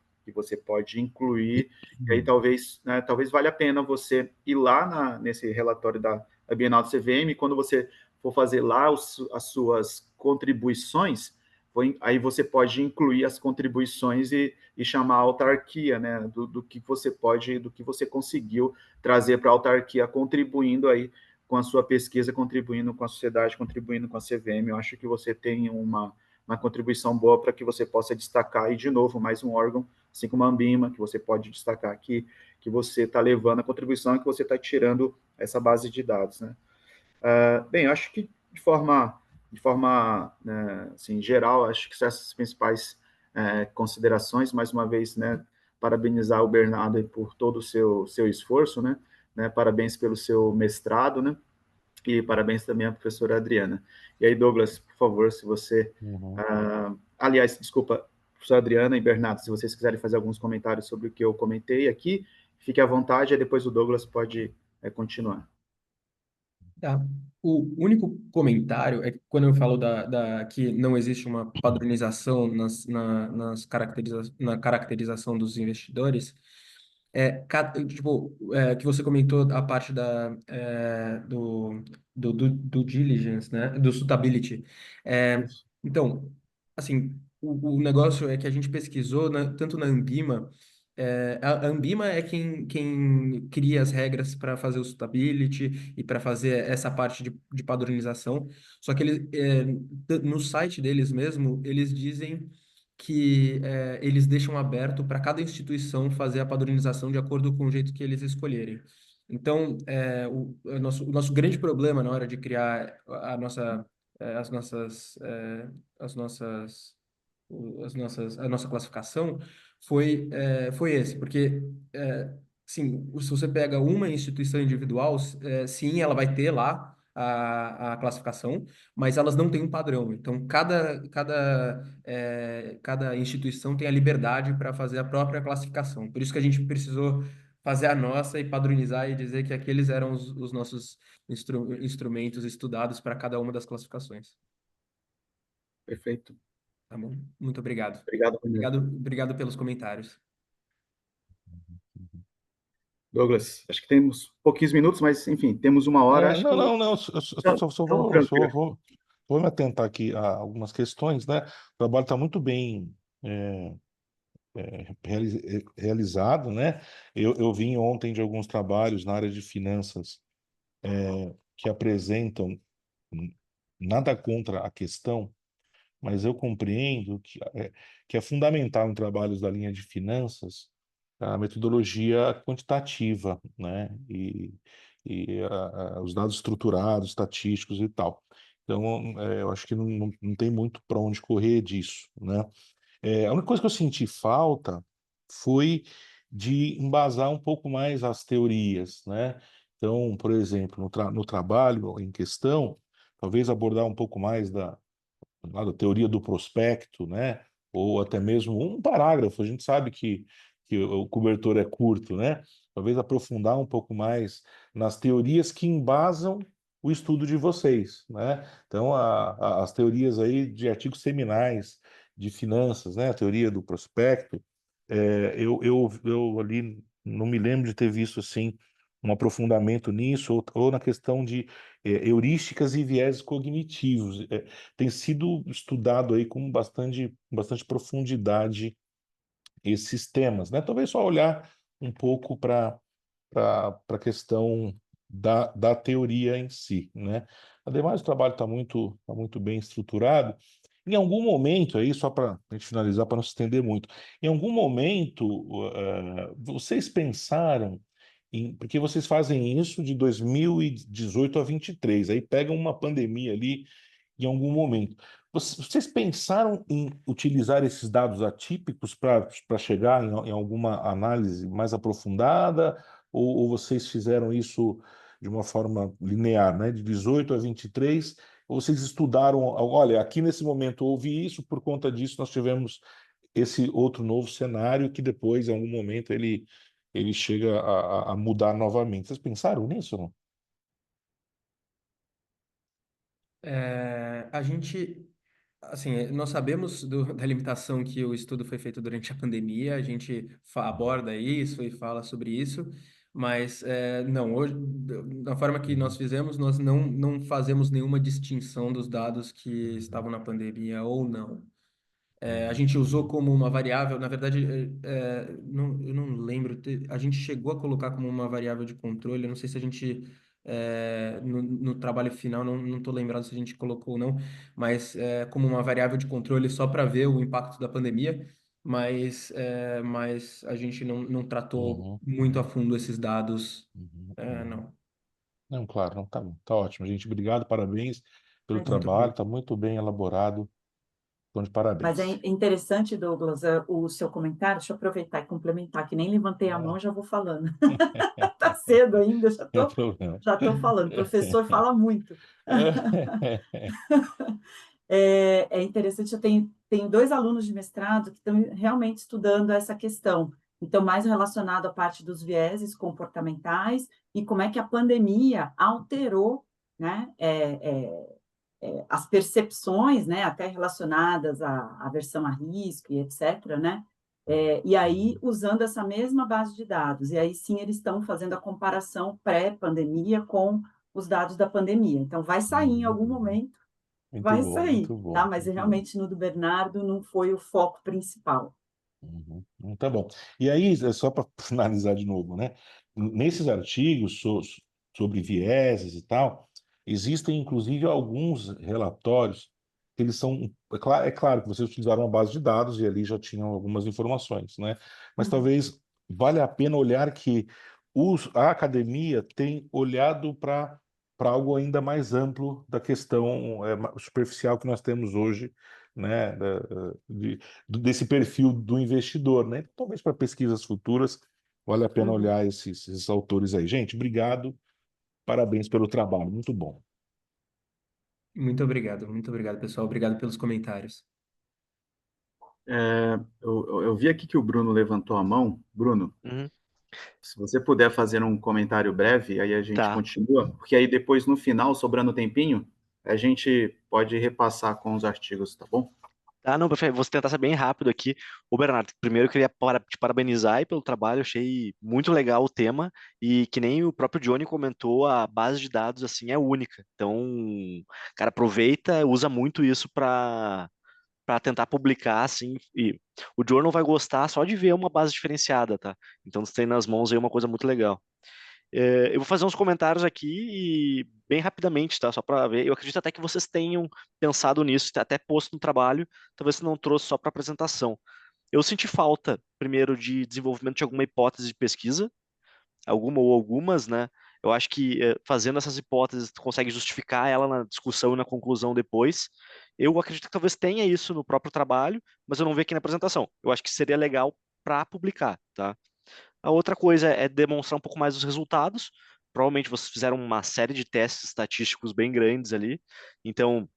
incluir, e aí talvez valha a pena você ir lá nesse relatório da Bienal do CVM, quando você for fazer lá as suas contribuições, aí você pode incluir as contribuições e chamar a autarquia, né, do que você conseguiu trazer para a autarquia, contribuindo aí com a sua pesquisa, contribuindo com a sociedade, contribuindo com a CVM. Eu acho que você tem uma contribuição boa para que você possa destacar, e de novo, mais um órgão, assim como a Ambima, que você pode destacar aqui, que você está levando a contribuição e que você está tirando essa base de dados, né? Bem, eu acho que de forma né, assim, geral, acho que são essas principais considerações. Mais uma vez, né, parabenizar o Bernardo por todo o seu esforço, né, parabéns pelo seu mestrado, né, e parabéns também à professora Adriana. E aí, Douglas, por favor, se você... aliás, desculpa, professora Adriana e Bernardo, se vocês quiserem fazer alguns comentários sobre o que eu comentei aqui, fique à vontade, e depois o Douglas pode continuar. Tá. O único comentário é que quando eu falo que não existe uma padronização na caracterização dos investidores, que você comentou a parte do diligence, né, do suitability. Então, assim, o negócio é que a gente pesquisou, tanto na Ambima, a Ambima é quem cria as regras para fazer o suitability e para fazer essa parte de padronização. Só que no site deles mesmo, eles dizem que eles deixam aberto para cada instituição fazer a padronização de acordo com o jeito que eles escolherem. Então, o nosso grande problema na hora de criar as nossas a nossa classificação foi esse, porque sim, se você pega uma instituição individual, sim, ela vai ter lá a classificação, mas elas não têm um padrão. Então, cada instituição tem a liberdade para fazer a própria classificação. Por isso que a gente precisou fazer a nossa e padronizar e dizer que aqueles eram os nossos instrumentos estudados para cada uma das classificações. Perfeito. Tá bom? Muito obrigado. Obrigado, Rogério. Obrigado pelos comentários. Douglas. Acho que temos pouquinhos minutos, mas, enfim, temos uma hora. Acho que Não, eu só tranquilo. vou me atentar aqui a algumas questões, né? O trabalho está muito bem realizado, né? Eu vim ontem de alguns trabalhos na área de finanças que apresentam nada contra a questão, mas eu compreendo que é fundamental em trabalhos da linha de finanças a metodologia quantitativa, né? Os dados estruturados, estatísticos e tal. Então, eu acho que não tem muito para onde correr disso, né? A única coisa que eu senti falta foi de embasar um pouco mais as teorias, né? Então, por exemplo, no trabalho em questão, talvez abordar um pouco mais lá da teoria do prospecto, né? Ou até mesmo um parágrafo. A gente sabe que o cobertor é curto, né? Talvez aprofundar um pouco mais nas teorias que embasam o estudo de vocês, né? Então, as teorias aí de artigos seminais de finanças, né? A teoria do prospecto, eu ali não me lembro de ter visto assim um aprofundamento nisso ou na questão de heurísticas e viéses cognitivos. Tem sido estudado aí com bastante profundidade esses temas, né? Talvez só olhar um pouco para a questão da teoria em si, né? Ademais, o trabalho tá muito bem estruturado. Em algum momento, aí, só para a gente finalizar, para não se estender muito, em algum momento, vocês pensaram porque vocês fazem isso de 2018 a 23, aí pegam uma pandemia ali em algum momento. Vocês pensaram em utilizar esses dados atípicos para chegar em alguma análise mais aprofundada, ou vocês fizeram isso de uma forma linear, né? De 18 a 23, ou vocês estudaram, olha, aqui nesse momento houve isso, por conta disso nós tivemos esse outro novo cenário que depois, em algum momento, ele chega a mudar novamente. Vocês pensaram nisso ou não? A gente, assim, nós sabemos da limitação que o estudo foi feito durante a pandemia, a gente aborda isso e fala sobre isso, mas não, hoje, da forma que nós fizemos, nós não fazemos nenhuma distinção dos dados que estavam na pandemia ou não. A gente usou como uma variável, na verdade, eu não lembro, a gente chegou a colocar como uma variável de controle, eu não sei se a gente, no trabalho final, não estou lembrado se a gente colocou ou não, mas como uma variável de controle só para ver o impacto da pandemia, mas a gente não tratou Uhum, muito a fundo esses dados, uhum. não. Não, claro, não, tá ótimo, gente. Obrigado, parabéns pelo Muito trabalho, bom. está muito bem elaborado. Então, de Mas é parabéns. interessante, Douglas, o seu comentário. Deixa eu aproveitar e complementar, que nem levantei a mão, já vou falando. Tá cedo ainda, Não tem problema. já tô falando. O professor fala muito. É interessante, eu tenho dois alunos de mestrado que estão realmente estudando essa questão. Então, mais relacionado à parte dos vieses comportamentais e como é que a pandemia alterou, né, as percepções, né, até relacionadas à aversão a risco e etc., né? E aí, usando essa mesma base de dados, e aí sim eles estão fazendo a comparação pré-pandemia com os dados da pandemia. Então, vai sair em algum momento, vai sair, Muito bom, tá? Mas muito bom. realmente no do Bernardo não foi o foco principal. Tá bom. E aí, só para finalizar de novo, né? Nesses artigos sobre vieses e tal, existem inclusive alguns relatórios que eles são. É claro que vocês utilizaram uma base de dados e ali já tinham algumas informações, né? Mas talvez valha a pena olhar que a academia tem olhado para algo ainda mais amplo da questão superficial que nós temos hoje né, desse perfil do investidor, né? Talvez para pesquisas futuras vale a pena olhar esses autores aí. Gente, obrigado, parabéns pelo trabalho, muito bom. Muito obrigado, pessoal. Obrigado pelos comentários. Eu vi aqui que o Bruno levantou a mão. Bruno, Uhum. se você puder fazer um comentário breve, aí a gente Tá. continua, porque aí depois, no final, sobrando tempinho, a gente pode repassar com os artigos, tá bom? Ah, não, perfeito. Vou tentar ser bem rápido aqui. Ô, Bernardo, primeiro eu queria te parabenizar aí pelo trabalho. Achei muito legal o tema e que nem o próprio Johnny comentou, a base de dados assim é única. Então, cara, aproveita, usa muito isso para tentar publicar assim. E o journal vai gostar só de ver uma base diferenciada, tá? Então, você tem nas mãos aí uma coisa muito legal. Eu vou fazer uns comentários aqui e bem rapidamente, tá? Só para ver. Eu acredito até que vocês tenham pensado nisso, até posto no trabalho, talvez você não trouxe só para apresentação. Eu senti falta, primeiro, de desenvolvimento de alguma hipótese de pesquisa, alguma ou algumas, né? Eu acho que fazendo essas hipóteses, tu consegue justificar ela na discussão e na conclusão depois. Eu acredito que talvez tenha isso no próprio trabalho, mas eu não vi aqui na apresentação. Eu acho que seria legal para publicar, tá? A outra coisa é demonstrar um pouco mais os resultados. Provavelmente vocês fizeram uma série de testes estatísticos bem grandes ali, então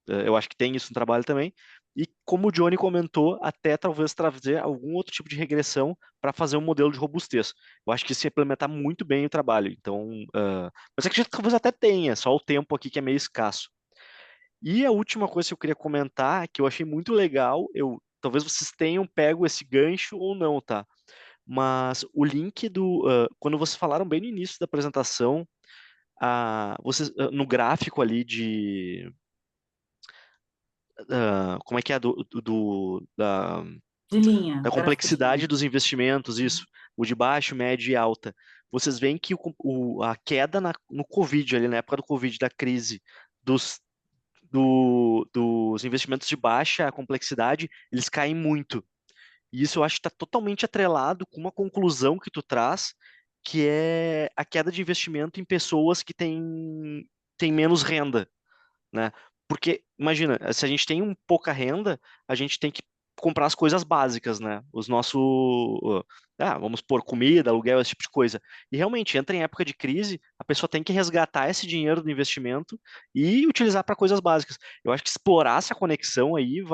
eu acho que tem isso no trabalho também. E como o Johnny comentou, até talvez trazer algum outro tipo de regressão para fazer um modelo de robustez. Eu acho que isso ia implementar muito bem o trabalho. Então, mas acredito que talvez até tenha, só o tempo aqui que é meio escasso. E a última coisa que eu queria comentar, que eu achei muito legal, talvez vocês tenham pego esse gancho ou não, tá? Mas o link quando vocês falaram bem no início da apresentação, no gráfico ali como é que é De linha, da gráfico de complexidade linha. dos investimentos, isso, o de baixo, médio e alta. Vocês veem que a queda no Covid, ali na época do Covid, da crise, dos, dos investimentos de baixa complexidade, eles caem muito. E isso eu acho que está totalmente atrelado com uma conclusão que tu traz, que é a queda de investimento em pessoas que têm menos renda, né? Porque, imagina, se a gente tem pouca renda, a gente tem que comprar as coisas básicas, né? Vamos pôr comida, aluguel, esse tipo de coisa. E realmente, entra em época de crise, a pessoa tem que resgatar esse dinheiro do investimento e utilizar para coisas básicas. Eu acho que explorar essa conexão aí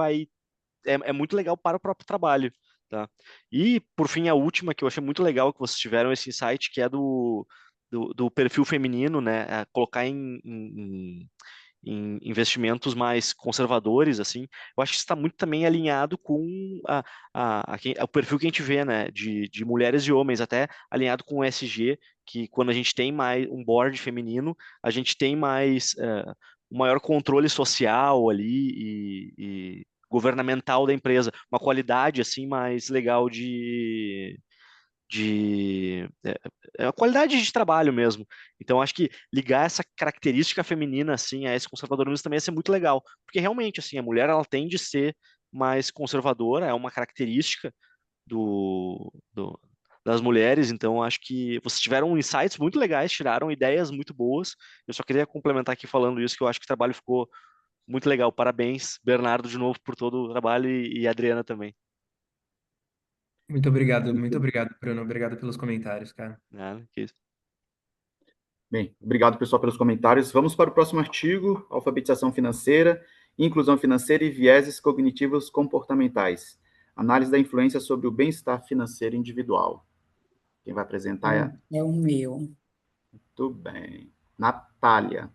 é muito legal para o próprio trabalho, tá? E, por fim, a última que eu achei muito legal que vocês tiveram esse insight, que é do perfil feminino, né? Colocar em investimentos mais conservadores, assim. Eu acho que isso está muito também alinhado com o perfil que a gente vê, né? De mulheres e homens, até alinhado com o ESG, que quando a gente tem mais um board feminino, a gente tem mais um maior controle social ali e governamental da empresa, uma qualidade assim mais legal é a qualidade de trabalho mesmo. Então acho que ligar essa característica feminina assim a esse conservadorismo também ia ser muito legal, porque realmente assim a mulher ela tende a ser mais conservadora, é uma característica das mulheres, então acho que vocês tiveram insights muito legais, tiraram ideias muito boas. Eu só queria complementar aqui falando isso, que eu acho que o trabalho ficou muito legal. Parabéns, Bernardo, de novo por todo o trabalho e Adriana também. Muito obrigado, Bruno. Obrigado pelos comentários, cara. Que isso. Bem, obrigado, pessoal, pelos comentários. Vamos para o próximo artigo: alfabetização financeira, inclusão financeira e vieses cognitivos comportamentais. Análise da influência sobre o bem-estar financeiro individual. Quem vai apresentar É o meu. Muito bem. Natália.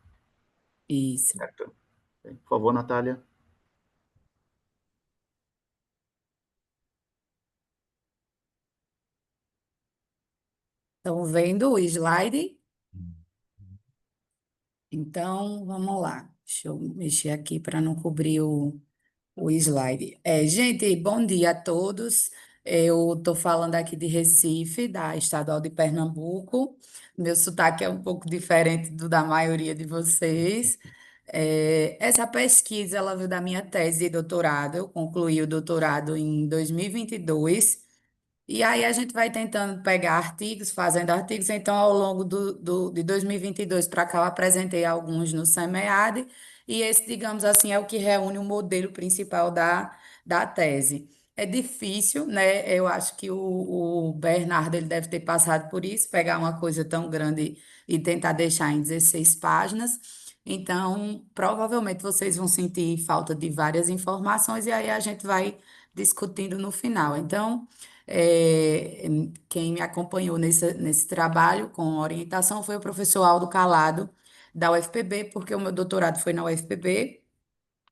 Isso. Certo. Bem, por favor, Natália. Estão vendo o slide? Então, vamos lá. Deixa eu mexer aqui para não cobrir o slide. Gente, bom dia a todos. Eu estou falando aqui de Recife, da Estadual de Pernambuco. Meu sotaque é um pouco diferente do da maioria de vocês. Essa pesquisa, ela veio da minha tese de doutorado. Eu concluí o doutorado em 2022. E aí a gente vai tentando pegar artigos, fazendo artigos. Então, ao longo de 2022 para cá, eu apresentei alguns no SEMEAD e esse, digamos assim, é o que reúne o modelo principal da tese. É difícil, né? Eu acho que o Bernardo ele deve ter passado por isso, pegar uma coisa tão grande e tentar deixar em 16 páginas. Então, provavelmente vocês vão sentir falta de várias informações e aí a gente vai discutindo no final. Então, é, quem me acompanhou nesse trabalho com orientação foi o professor Aldo Calado, da UFPB, porque o meu doutorado foi na UFPB.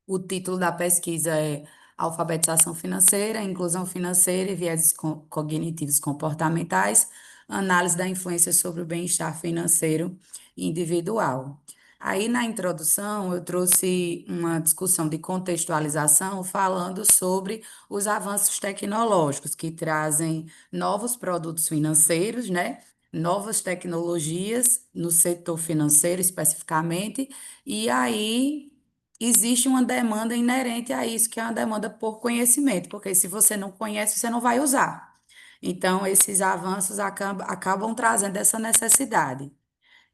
O título da pesquisa é Alfabetização Financeira, Inclusão Financeira e Vieses Cognitivos Comportamentais, Análise da Influência sobre o Bem-Estar Financeiro Individual. Aí, na introdução, eu trouxe uma discussão de contextualização falando sobre os avanços tecnológicos que trazem novos produtos financeiros, né? Novas tecnologias no setor financeiro especificamente, e aí existe uma demanda inerente a isso, que é uma demanda por conhecimento, porque se você não conhece, você não vai usar. Então, esses avanços acabam trazendo essa necessidade.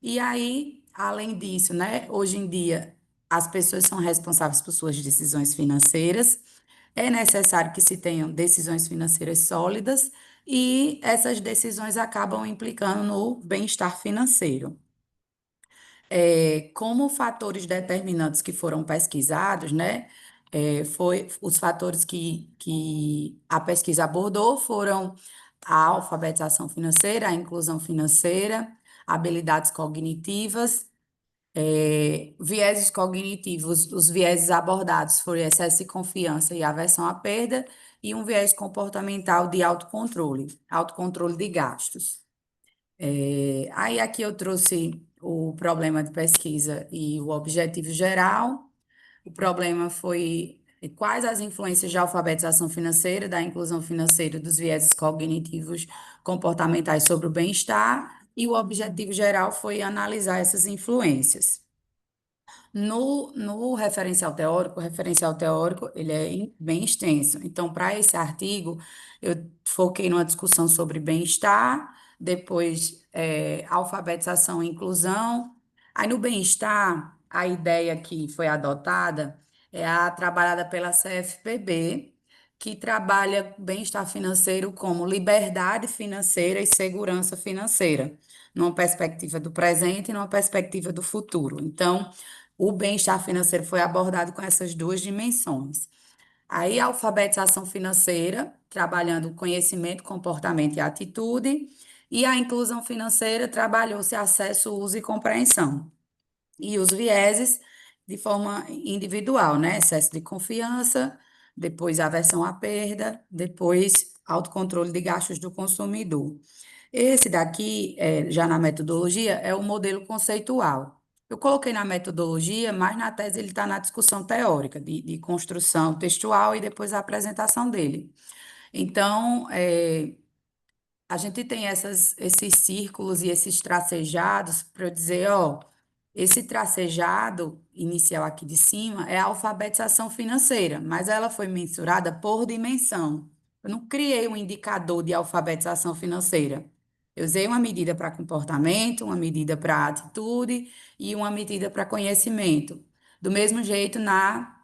E aí, além disso, né, hoje em dia, as pessoas são responsáveis por suas decisões financeiras, é necessário que se tenham decisões financeiras sólidas, e essas decisões acabam implicando no bem-estar financeiro. Como fatores determinantes que foram pesquisados, né? Foi os fatores que a pesquisa abordou foram a alfabetização financeira, a inclusão financeira, habilidades cognitivas, vieses cognitivos, os vieses abordados foram excesso de confiança e aversão à perda, e um viés comportamental de autocontrole de gastos. Aí aqui eu trouxe o problema de pesquisa e o objetivo geral. O problema foi quais as influências da alfabetização financeira, da inclusão financeira, dos vieses cognitivos comportamentais sobre o bem-estar, e o objetivo geral foi analisar essas influências. No o referencial teórico, ele é bem extenso. Então, para esse artigo, eu foquei numa discussão sobre bem-estar, depois alfabetização e inclusão. Aí, no bem-estar, a ideia que foi adotada é a trabalhada pela CFPB, que trabalha bem-estar financeiro como liberdade financeira e segurança financeira, numa perspectiva do presente e numa perspectiva do futuro. Então, o bem-estar financeiro foi abordado com essas duas dimensões. Aí, a alfabetização financeira, trabalhando conhecimento, comportamento e atitude, e a inclusão financeira trabalhou-se acesso, uso e compreensão. E os vieses de forma individual, né? Excesso de confiança, depois aversão à perda, depois autocontrole de gastos do consumidor. Esse daqui, já na metodologia, é o modelo conceitual. Eu coloquei na metodologia, mas na tese ele está na discussão teórica, de construção textual e depois a apresentação dele. Então, a gente tem esses círculos e esses tracejados para eu dizer, ó, esse tracejado inicial aqui de cima é a alfabetização financeira, mas ela foi mensurada por dimensão. Eu não criei um indicador de alfabetização financeira. Eu usei uma medida para comportamento, uma medida para atitude e uma medida para conhecimento. Do mesmo jeito, na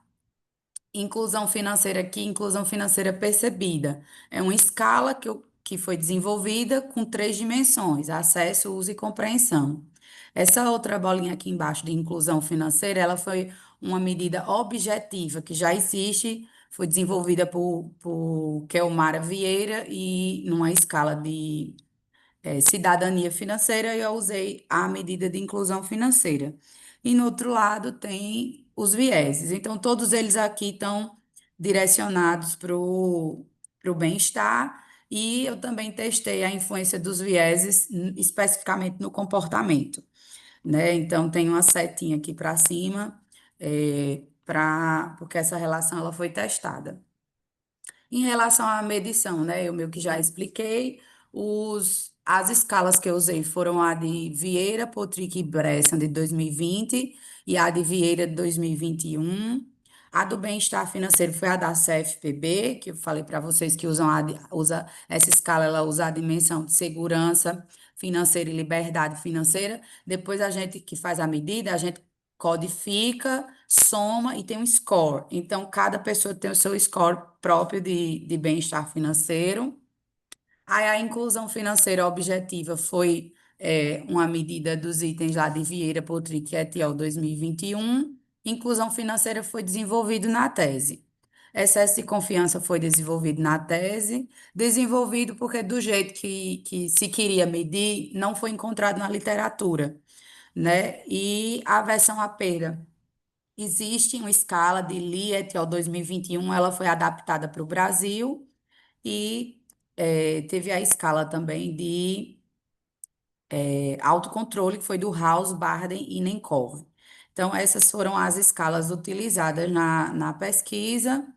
inclusão financeira aqui, inclusão financeira percebida. É uma escala que foi desenvolvida com 3 dimensões: acesso, uso e compreensão. Essa outra bolinha aqui embaixo de inclusão financeira, ela foi uma medida objetiva que já existe, foi desenvolvida por Kelmara Vieira e numa escala de cidadania financeira, eu usei a medida de inclusão financeira. E no outro lado tem os vieses. Então, todos eles aqui estão direcionados para o bem-estar, e eu também testei a influência dos vieses especificamente no comportamento, né? Então, tem uma setinha aqui para cima, porque essa relação ela foi testada. Em relação à medição, né, eu meio que já expliquei, as escalas que eu usei foram a de Vieira, Potrick e Bressan de 2020 e a de Vieira de 2021. A do bem-estar financeiro foi a da CFPB, que eu falei para vocês que usa essa escala, ela usa a dimensão de segurança financeira e liberdade financeira. Depois a gente que faz a medida, a gente codifica, soma e tem um score. Então, cada pessoa tem o seu score próprio de bem-estar financeiro. Aí a inclusão financeira objetiva foi uma medida dos itens lá de Vieira, Potrick et al. 2021. Inclusão financeira foi desenvolvido na tese. Excesso de confiança foi desenvolvido na tese, desenvolvido porque do jeito que se queria medir, não foi encontrado na literatura, né? E a aversão à perda. Existe uma escala de Lee et al. 2021, ela foi adaptada para o Brasil e teve a escala também de autocontrole, que foi do House, Barden e Nenkov. Então, essas foram as escalas utilizadas na pesquisa.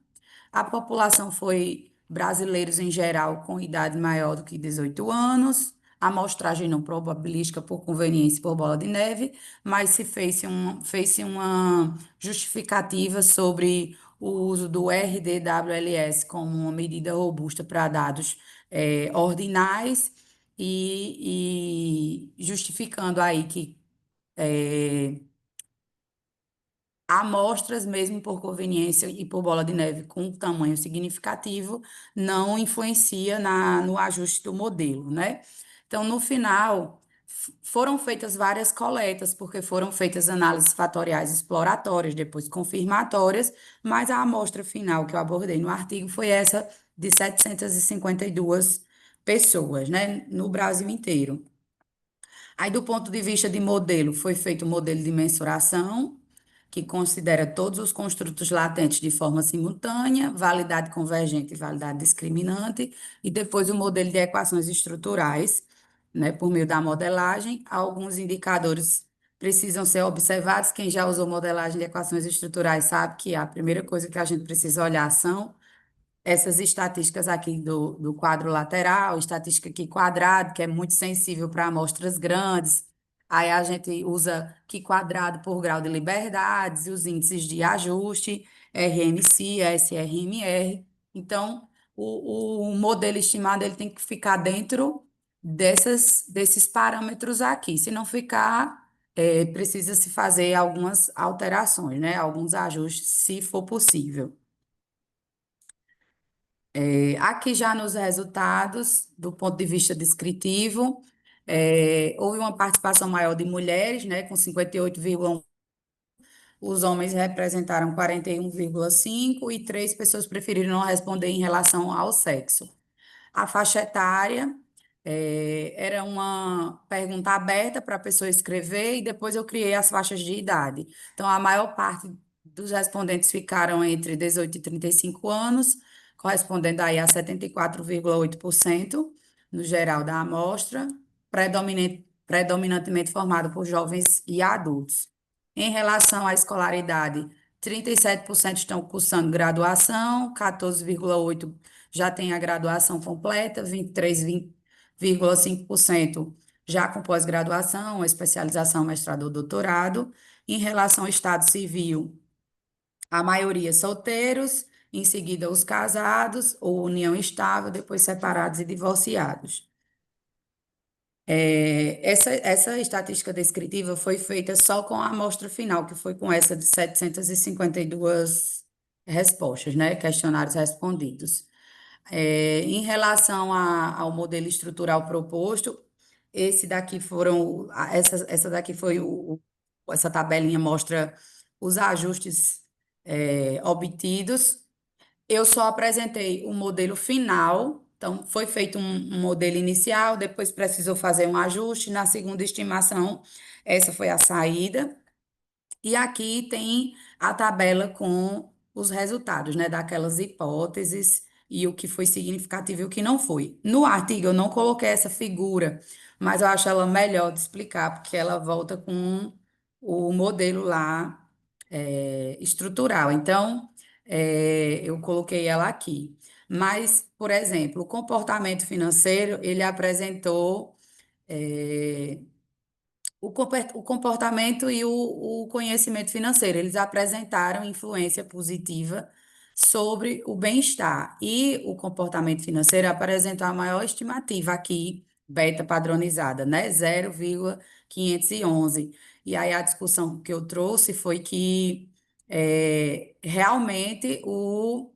A população foi brasileiros em geral com idade maior do que 18 anos, amostragem não probabilística por conveniência e por bola de neve, mas fez-se uma justificativa sobre o uso do RDWLS como uma medida robusta para dados ordinais e justificando aí que amostras, mesmo por conveniência e por bola de neve com tamanho significativo, não influencia no ajuste do modelo, né? Então, no final, foram feitas várias coletas, porque foram feitas análises fatoriais exploratórias, depois confirmatórias, mas a amostra final que eu abordei no artigo foi essa de 752 pessoas, né, no Brasil inteiro. Aí, do ponto de vista de modelo, foi feito um modelo de mensuração, que considera todos os construtos latentes de forma simultânea, validade convergente e validade discriminante, e depois o modelo de equações estruturais, né, por meio da modelagem. Alguns indicadores precisam ser observados. Quem já usou modelagem de equações estruturais sabe que a primeira coisa que a gente precisa olhar são essas estatísticas aqui do quadro lateral, estatística aqui quadrado, que é muito sensível para amostras grandes. Aí a gente usa Q quadrado por grau de liberdades, e os índices de ajuste, RMC, SRMR. Então, o modelo estimado ele tem que ficar dentro desses parâmetros aqui. Se não ficar, precisa se fazer algumas alterações, né? Alguns ajustes, se for possível. Aqui já nos resultados, do ponto de vista descritivo, houve uma participação maior de mulheres, né, com 58,1%, os homens representaram 41,5% e 3 pessoas preferiram não responder em relação ao sexo. A faixa etária era uma pergunta aberta para a pessoa escrever e depois eu criei as faixas de idade. Então, a maior parte dos respondentes ficaram entre 18 e 35 anos, correspondendo aí a 74,8% no geral da amostra, predominantemente formado por jovens e adultos. Em relação à escolaridade, 37% estão cursando graduação, 14,8% já tem a graduação completa, 23,5% já com pós-graduação, especialização, mestrado ou doutorado. Em relação ao estado civil, a maioria solteiros, em seguida os casados ou união estável, depois separados e divorciados. Essa estatística descritiva foi feita só com a amostra final, que foi com essa de 752 respostas, né? Questionários respondidos. Em relação ao modelo estrutural proposto, essa daqui foi essa tabelinha mostra os ajustes obtidos. Eu só apresentei o modelo final, então foi feito um modelo inicial, depois precisou fazer um ajuste, na segunda estimação, essa foi a saída. E aqui tem a tabela com os resultados, né, daquelas hipóteses e o que foi significativo e o que não foi. No artigo eu não coloquei essa figura, mas eu acho ela melhor de explicar, porque ela volta com o modelo lá estrutural. Então, eu coloquei ela aqui. Mas, por exemplo, o comportamento financeiro, ele apresentou o comportamento e o conhecimento financeiro. Eles apresentaram influência positiva sobre o bem-estar. E o comportamento financeiro apresentou a maior estimativa aqui beta padronizada, né? 0,511. E aí a discussão que eu trouxe foi que realmente o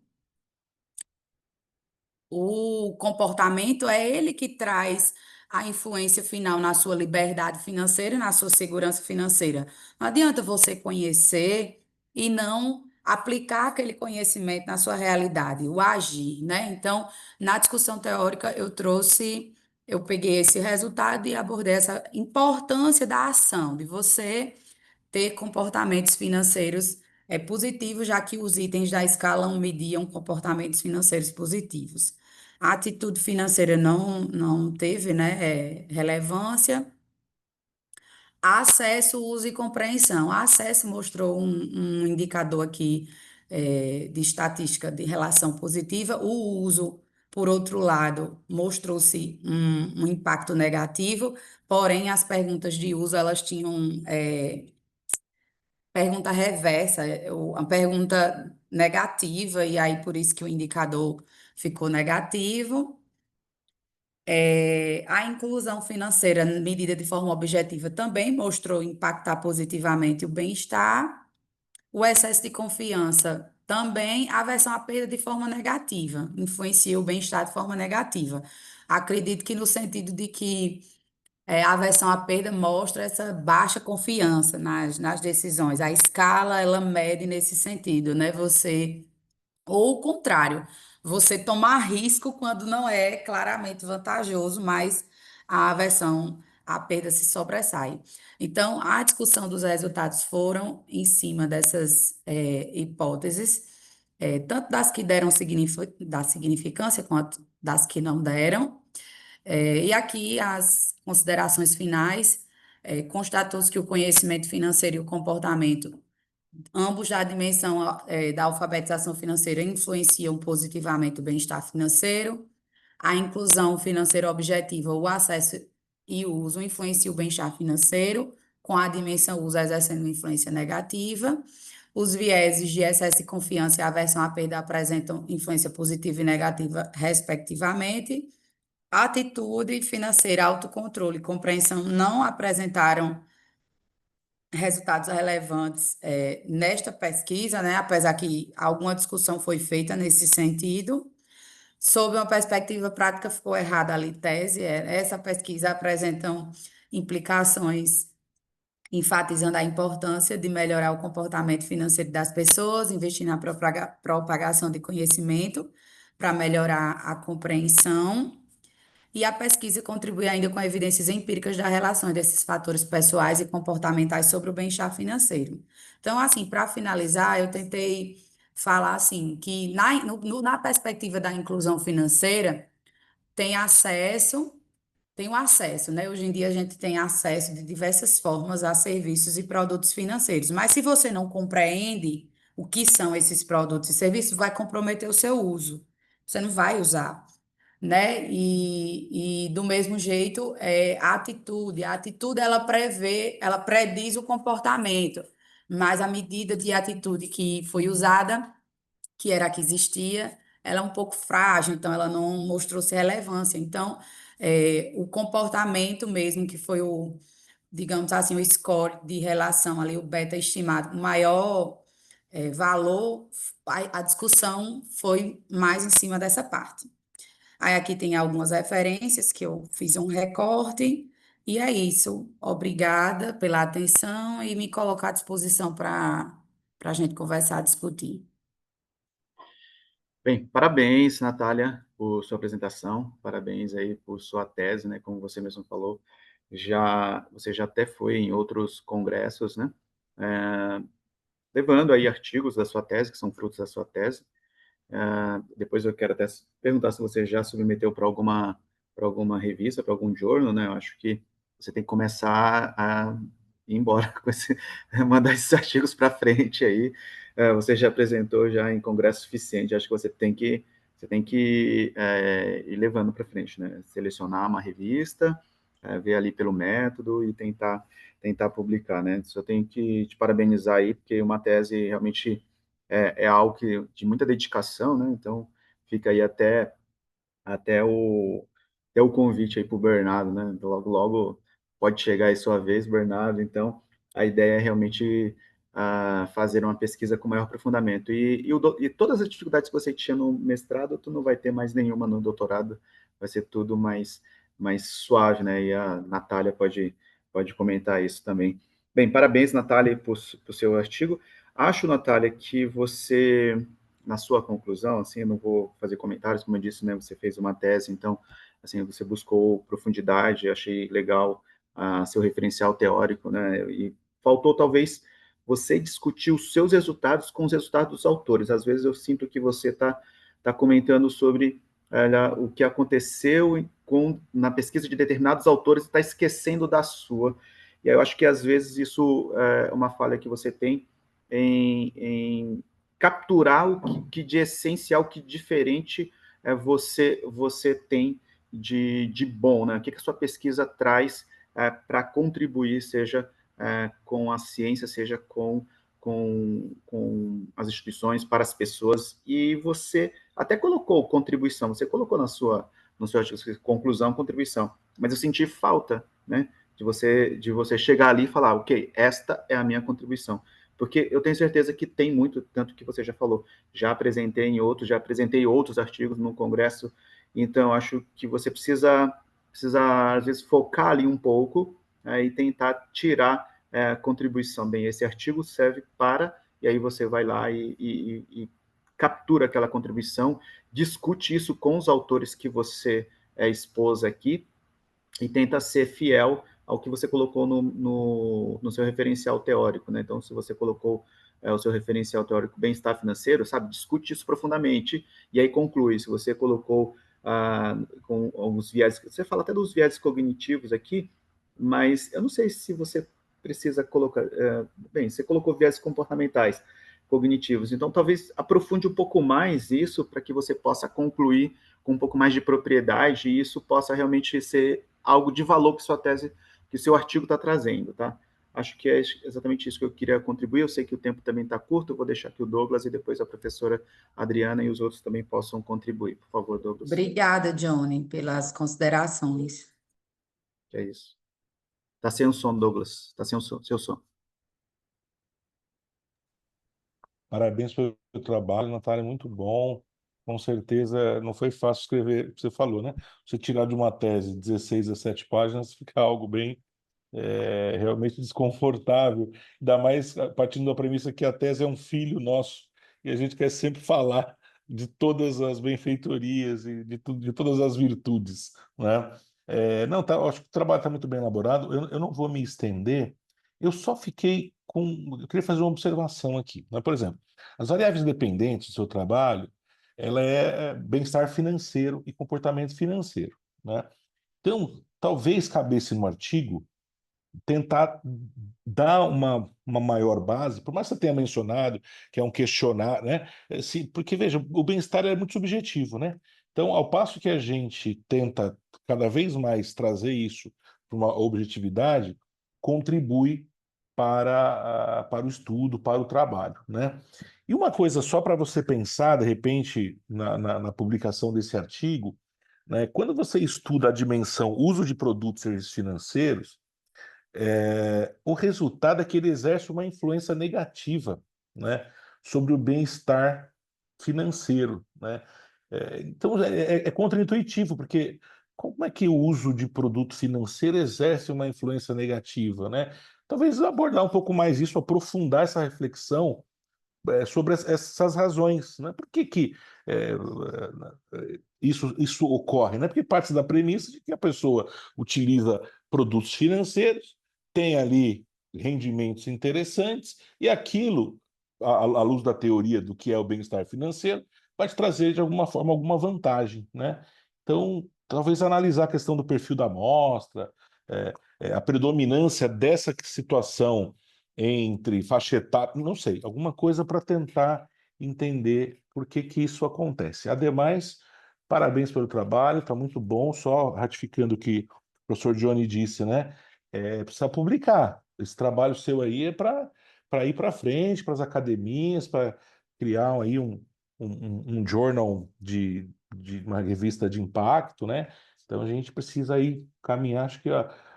comportamento é ele que traz a influência final na sua liberdade financeira, na sua segurança financeira. Não adianta você conhecer e não aplicar aquele conhecimento na sua realidade, o agir, né? Então, na discussão teórica, eu peguei esse resultado e abordei essa importância da ação, de você ter comportamentos financeiros positivos, já que os itens da escala 1 mediam comportamentos financeiros positivos. A atitude financeira não teve, né, relevância. Acesso, uso e compreensão. Acesso mostrou um indicador aqui de estatística de relação positiva. O uso, por outro lado, mostrou-se um impacto negativo, porém as perguntas de uso elas tinham pergunta reversa, a pergunta negativa, e aí por isso que o indicador ficou negativo. A inclusão financeira medida de forma objetiva também mostrou impactar positivamente o bem-estar. O excesso de confiança também, a aversão à perda de forma negativa, influencia o bem-estar de forma negativa. Acredito que no sentido de que a aversão à perda mostra essa baixa confiança nas decisões. A escala, ela mede nesse sentido, né? Ou o contrário, você tomar risco quando não é claramente vantajoso, mas a aversão à perda se sobressai. Então, a discussão dos resultados foram em cima dessas hipóteses, tanto das que deram da significância quanto das que não deram. E aqui as considerações finais, constatou-se que o conhecimento financeiro e o comportamento, ambos da dimensão da alfabetização financeira, influenciam positivamente o bem-estar financeiro. A inclusão financeira objetiva, o acesso e o uso influenciam o bem-estar financeiro, com a dimensão uso exercendo uma influência negativa. Os vieses de excesso de confiança e aversão à perda apresentam influência positiva e negativa, respectivamente. Atitude financeira, autocontrole e compreensão não apresentaram resultados relevantes nesta pesquisa, né? Apesar que alguma discussão foi feita nesse sentido. Sob uma perspectiva prática, ficou errada ali tese. Essa pesquisa apresentam implicações enfatizando a importância de melhorar o comportamento financeiro das pessoas, investir na propagação de conhecimento para melhorar a compreensão. E a pesquisa contribui ainda com evidências empíricas da relação desses fatores pessoais e comportamentais sobre o bem-estar financeiro. Então, assim, para finalizar, eu tentei falar assim que na perspectiva da inclusão financeira tem acesso, tem o acesso, né? Hoje em dia a gente tem acesso de diversas formas a serviços e produtos financeiros. Mas se você não compreende o que são esses produtos e serviços, vai comprometer o seu uso. Você não vai usar, né? E do mesmo jeito, a atitude ela prediz o comportamento, mas a medida de atitude que foi usada, que era a que existia, ela é um pouco frágil, então ela não mostrou-se relevância. Então, o comportamento mesmo, que foi digamos assim, o score de relação ali, o beta estimado, o maior valor, a discussão foi mais em cima dessa parte. Aí aqui tem algumas referências que eu fiz um recorte, e é isso. Obrigada pela atenção e me colocar à disposição para a gente conversar, discutir. Bem, parabéns, Natália, por sua apresentação, parabéns aí por sua tese, né, como você mesmo falou, você já até foi em outros congressos, né, levando aí artigos da sua tese, que são frutos da sua tese. Depois eu quero até perguntar se você já submeteu para alguma revista, para algum jornal, né, eu acho que você tem que começar a ir embora com mandar esses artigos para frente aí. Você já apresentou já em congresso suficiente, acho que você tem que ir levando para frente, né? Selecionar uma revista, ver ali pelo método e tentar publicar, né? Só tenho que te parabenizar aí, porque uma tese realmente é algo de muita dedicação, né? Então fica aí até até o convite aí para o Bernardo, né? Logo, logo pode chegar aí sua vez, Bernardo. Então, a ideia é realmente fazer uma pesquisa com maior aprofundamento. E todas as dificuldades que você tinha no mestrado, tu não vai ter mais nenhuma no doutorado, vai ser tudo mais suave, né? E a Natália pode comentar isso também. Bem, parabéns, Natália, por seu artigo. Acho, Natália, que você, na sua conclusão, assim, eu não vou fazer comentários, como eu disse, né? Você fez uma tese, então, assim, você buscou profundidade, achei legal seu referencial teórico, né? E faltou, talvez, você discutir os seus resultados com os resultados dos autores. Às vezes eu sinto que você está comentando sobre o que aconteceu na pesquisa de determinados autores e está esquecendo da sua. E aí eu acho que, às vezes, isso é uma falha que você tem em capturar o que de essencial, que diferente você tem de bom, né? O que a sua pesquisa traz para contribuir, seja com a ciência, seja com as instituições, para as pessoas. E você até colocou contribuição, você colocou no seu artigo, conclusão, contribuição, mas eu senti falta, né, de você chegar ali e falar, ok, esta é a minha contribuição. Porque eu tenho certeza que tem muito, tanto que você já falou, já apresentei outros artigos no congresso, então acho que você precisa às vezes, focar ali um pouco e tentar tirar contribuição. Bem, esse artigo serve para, e aí você vai lá e captura aquela contribuição, discute isso com os autores que você expôs aqui e tenta ser fiel ao que você colocou no seu referencial teórico, né? Então, se você colocou o seu referencial teórico bem-estar financeiro, sabe, discute isso profundamente e aí conclui. Se você colocou com alguns viés, você fala até dos viés cognitivos aqui, mas eu não sei se você precisa colocar. Bem, você colocou viés comportamentais, cognitivos, então talvez aprofunde um pouco mais isso para que você possa concluir com um pouco mais de propriedade e isso possa realmente ser algo de valor que sua tese, que seu artigo está trazendo, tá? Acho que é exatamente isso que eu queria contribuir. Eu sei que o tempo também está curto, eu vou deixar aqui o Douglas e depois a professora Adriana e os outros também possam contribuir. Por favor, Douglas. Obrigada, Johnny, pelas considerações. Que é isso. Está sem o som, Douglas. Está sem o seu som. Parabéns pelo trabalho, Natália, muito bom. Com certeza não foi fácil escrever, você falou, né? Você tirar de uma tese 16 a 7 páginas fica algo bem realmente desconfortável, ainda mais partindo da premissa que a tese é um filho nosso e a gente quer sempre falar de todas as benfeitorias e de todas as virtudes, né? Não, tá, acho que o trabalho está muito bem elaborado. Eu não vou me estender. Eu só fiquei com. Eu queria fazer uma observação aqui, né? Por exemplo, as variáveis dependentes do seu trabalho, ela é bem-estar financeiro e comportamento financeiro, né? Então, talvez cabesse no artigo tentar dar uma maior base, por mais que você tenha mencionado que é um questionário, né? Porque, veja, o bem-estar é muito subjetivo, né? Então, ao passo que a gente tenta cada vez mais trazer isso para uma objetividade, contribui para o estudo, para o trabalho, né? E uma coisa só para você pensar, de repente, na publicação desse artigo, né? Quando você estuda a dimensão uso de produtos e serviços financeiros, o resultado é que ele exerce uma influência negativa, né, sobre o bem-estar financeiro, né? Então é contraintuitivo, porque como é que o uso de produto financeiro exerce uma influência negativa, né? Talvez abordar um pouco mais isso, aprofundar essa reflexão sobre essas razões, né? Por que isso ocorre, né? Porque parte da premissa de que a pessoa utiliza produtos financeiros, tem ali rendimentos interessantes e aquilo, à luz da teoria do que é o bem-estar financeiro, vai te trazer de alguma forma alguma vantagem, né? Então, talvez analisar a questão do perfil da amostra, a predominância dessa situação entre faixa etária, não sei, alguma coisa para tentar entender por que isso acontece. Ademais, parabéns pelo trabalho, está muito bom, só ratificando o que o professor Johnny disse, né? Precisa publicar. Esse trabalho seu aí é para ir para frente, para as academias, para criar aí um journal de uma revista de impacto, né? Então a gente precisa aí caminhar, acho que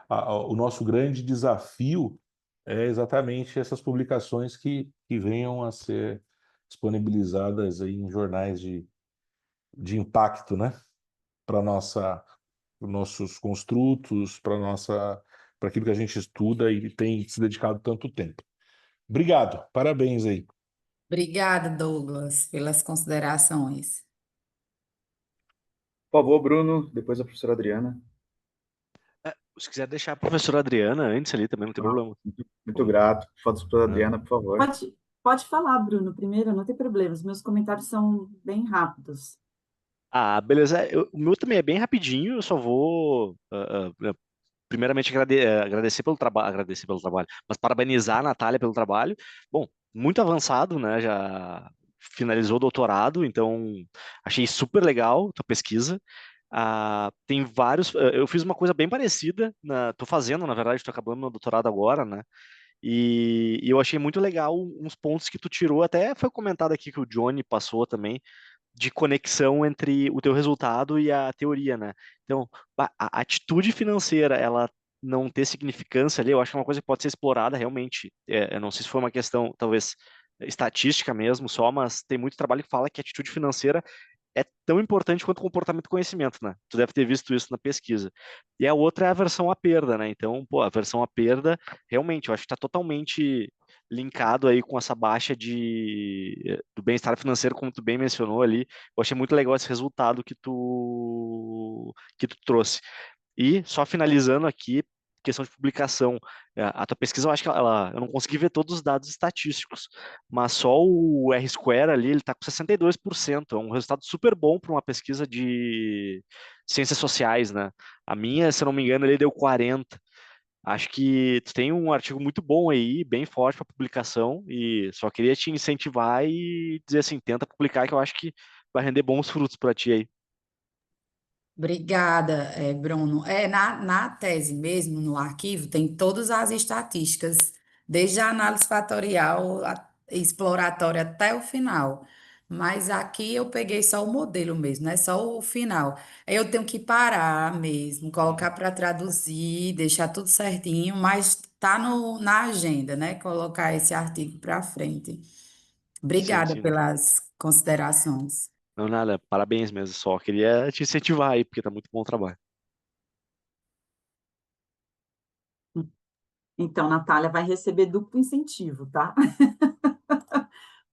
o nosso grande desafio é exatamente essas publicações que venham a ser disponibilizadas aí em jornais de impacto, né? Para nossos construtos, para aquilo que a gente estuda e tem se dedicado tanto tempo. Obrigado, parabéns aí. Obrigada, Douglas, pelas considerações. Por favor, Bruno, depois a professora Adriana. Se quiser deixar a professora Adriana antes ali também, não tem problema. Muito grato. Por favor, professora Adriana, por favor. Pode falar, Bruno, primeiro, não tem problema. Os meus comentários são bem rápidos. Ah, beleza. O meu também é bem rapidinho, eu só vou primeiramente agradecer pelo trabalho, mas parabenizar a Natália pelo trabalho. Bom, muito avançado, né? Já finalizou o doutorado, então achei super legal a tua pesquisa. Tem vários. Eu fiz uma coisa bem parecida, tô fazendo, na verdade, tô acabando meu doutorado agora, né? E eu achei muito legal uns pontos que tu tirou, até foi comentado aqui que o Johnny passou também, de conexão entre o teu resultado e a teoria, né? Então, a atitude financeira, ela não ter significância ali, eu acho que é uma coisa que pode ser explorada realmente. Eu não sei se foi uma questão, talvez, estatística mesmo só, mas tem muito trabalho que fala que a atitude financeira é tão importante quanto o comportamento e conhecimento, né? Tu deve ter visto isso na pesquisa. E a outra é a aversão à perda, né? Então, pô, a aversão à perda, realmente, eu acho que está totalmente linkado aí com essa baixa do bem-estar financeiro, como tu bem mencionou ali. Eu achei muito legal esse resultado que tu trouxe. E só finalizando aqui, questão de publicação. A tua pesquisa, eu acho que eu não consegui ver todos os dados estatísticos, mas só o R-square ali, ele está com 62%. É um resultado super bom para uma pesquisa de ciências sociais, né? A minha, se eu não me engano, ele deu 40. Acho que tu tem um artigo muito bom aí, bem forte para publicação, e só queria te incentivar e dizer assim, tenta publicar, que eu acho que vai render bons frutos para ti aí. Obrigada, Bruno. Na tese mesmo, no arquivo, tem todas as estatísticas, desde a análise fatorial, exploratória até o final. Mas aqui eu peguei só o modelo mesmo, né? Só o final. Aí eu tenho que parar mesmo, colocar para traduzir, deixar tudo certinho, mas tá na agenda, né? Colocar esse artigo para frente. Sim, Obrigada sim, não. pelas considerações. Não, nada, parabéns mesmo, só queria te incentivar aí, porque tá muito bom o trabalho. Então, Natália vai receber duplo incentivo, tá?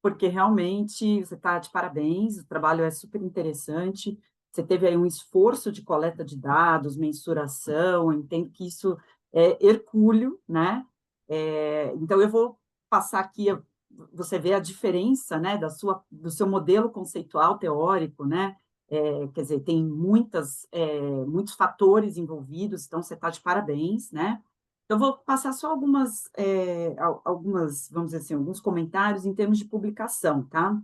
Porque realmente você está de parabéns, o trabalho é super interessante. Você teve aí um esforço de coleta de dados, mensuração, eu entendo que isso é hercúleo, né? Então, eu vou passar aqui, você vê a diferença, né, do seu modelo conceitual teórico, né? Quer dizer, tem muitos fatores envolvidos, então você está de parabéns, né? Eu vou passar só algumas, vamos dizer assim, alguns comentários em termos de publicação, tá?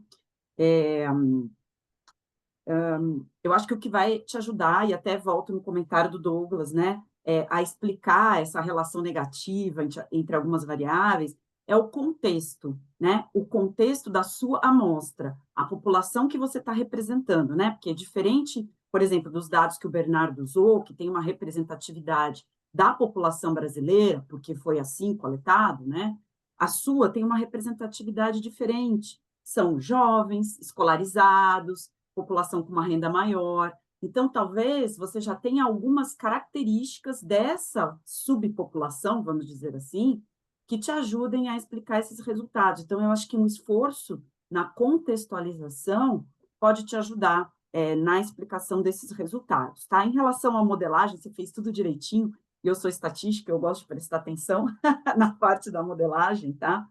Eu acho que o que vai te ajudar, e até volto no comentário do Douglas, né, a explicar essa relação negativa entre algumas variáveis, é o contexto, né? O contexto da sua amostra, a população que você está representando, né? Porque é diferente, por exemplo, dos dados que o Bernardo usou, que tem uma representatividade da população brasileira, porque foi assim coletado, né? A sua tem uma representatividade diferente. São jovens, escolarizados, população com uma renda maior. Então, talvez você já tenha algumas características dessa subpopulação, vamos dizer assim, que te ajudem a explicar esses resultados. Então, eu acho que um esforço na contextualização pode te ajudar na explicação desses resultados, tá? Em relação à modelagem, você fez tudo direitinho, e eu sou estatística, eu gosto de prestar atenção na parte da modelagem, tá?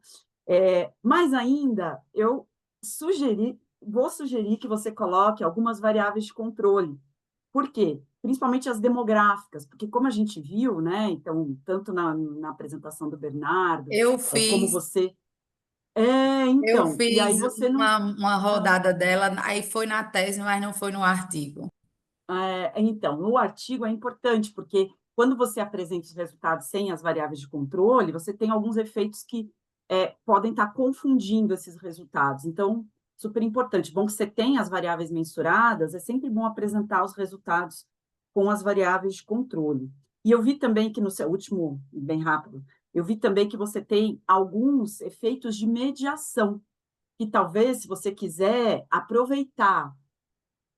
Mas ainda, vou sugerir que você coloque algumas variáveis de controle. Por quê? Principalmente as demográficas, porque como a gente viu, né, então, tanto na apresentação do Bernardo, Eu como fiz você... Eu então, e aí fiz você não... uma rodada dela, aí foi na tese, mas não foi no artigo. Então, no artigo é importante, porque quando você apresenta os resultados sem as variáveis de controle, você tem alguns efeitos que podem estar confundindo esses resultados. Então, super importante. Bom que você tem as variáveis mensuradas, é sempre bom apresentar os resultados com as variáveis de controle. E eu vi também que no seu último, bem rápido, eu vi também que você tem alguns efeitos de mediação, que talvez, se você quiser aproveitar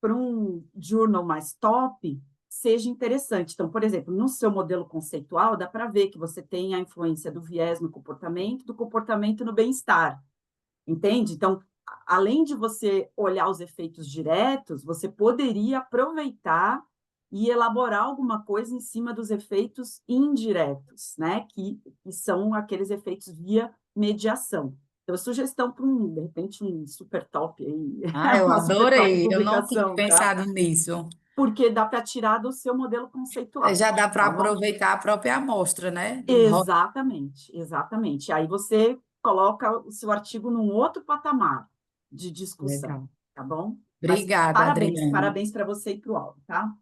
para um journal mais top, seja interessante. Então, por exemplo, no seu modelo conceitual, dá para ver que você tem a influência do viés no comportamento, do comportamento no bem-estar, entende? Então, além de você olhar os efeitos diretos, você poderia aproveitar e elaborar alguma coisa em cima dos efeitos indiretos, né? Que são aqueles efeitos via mediação. Então, sugestão para de repente, um super top aí, Ah, eu uma super top adorei. Eu não tinha publicação, tá? pensado nisso. Porque dá para tirar do seu modelo conceitual, Já dá para tá bom? aproveitar a própria amostra, né? Exatamente, exatamente. Aí você coloca o seu artigo num outro patamar de discussão, Legal. tá bom? Mas Obrigada, parabéns, Adriane. parabéns para você e para o Aldo, tá?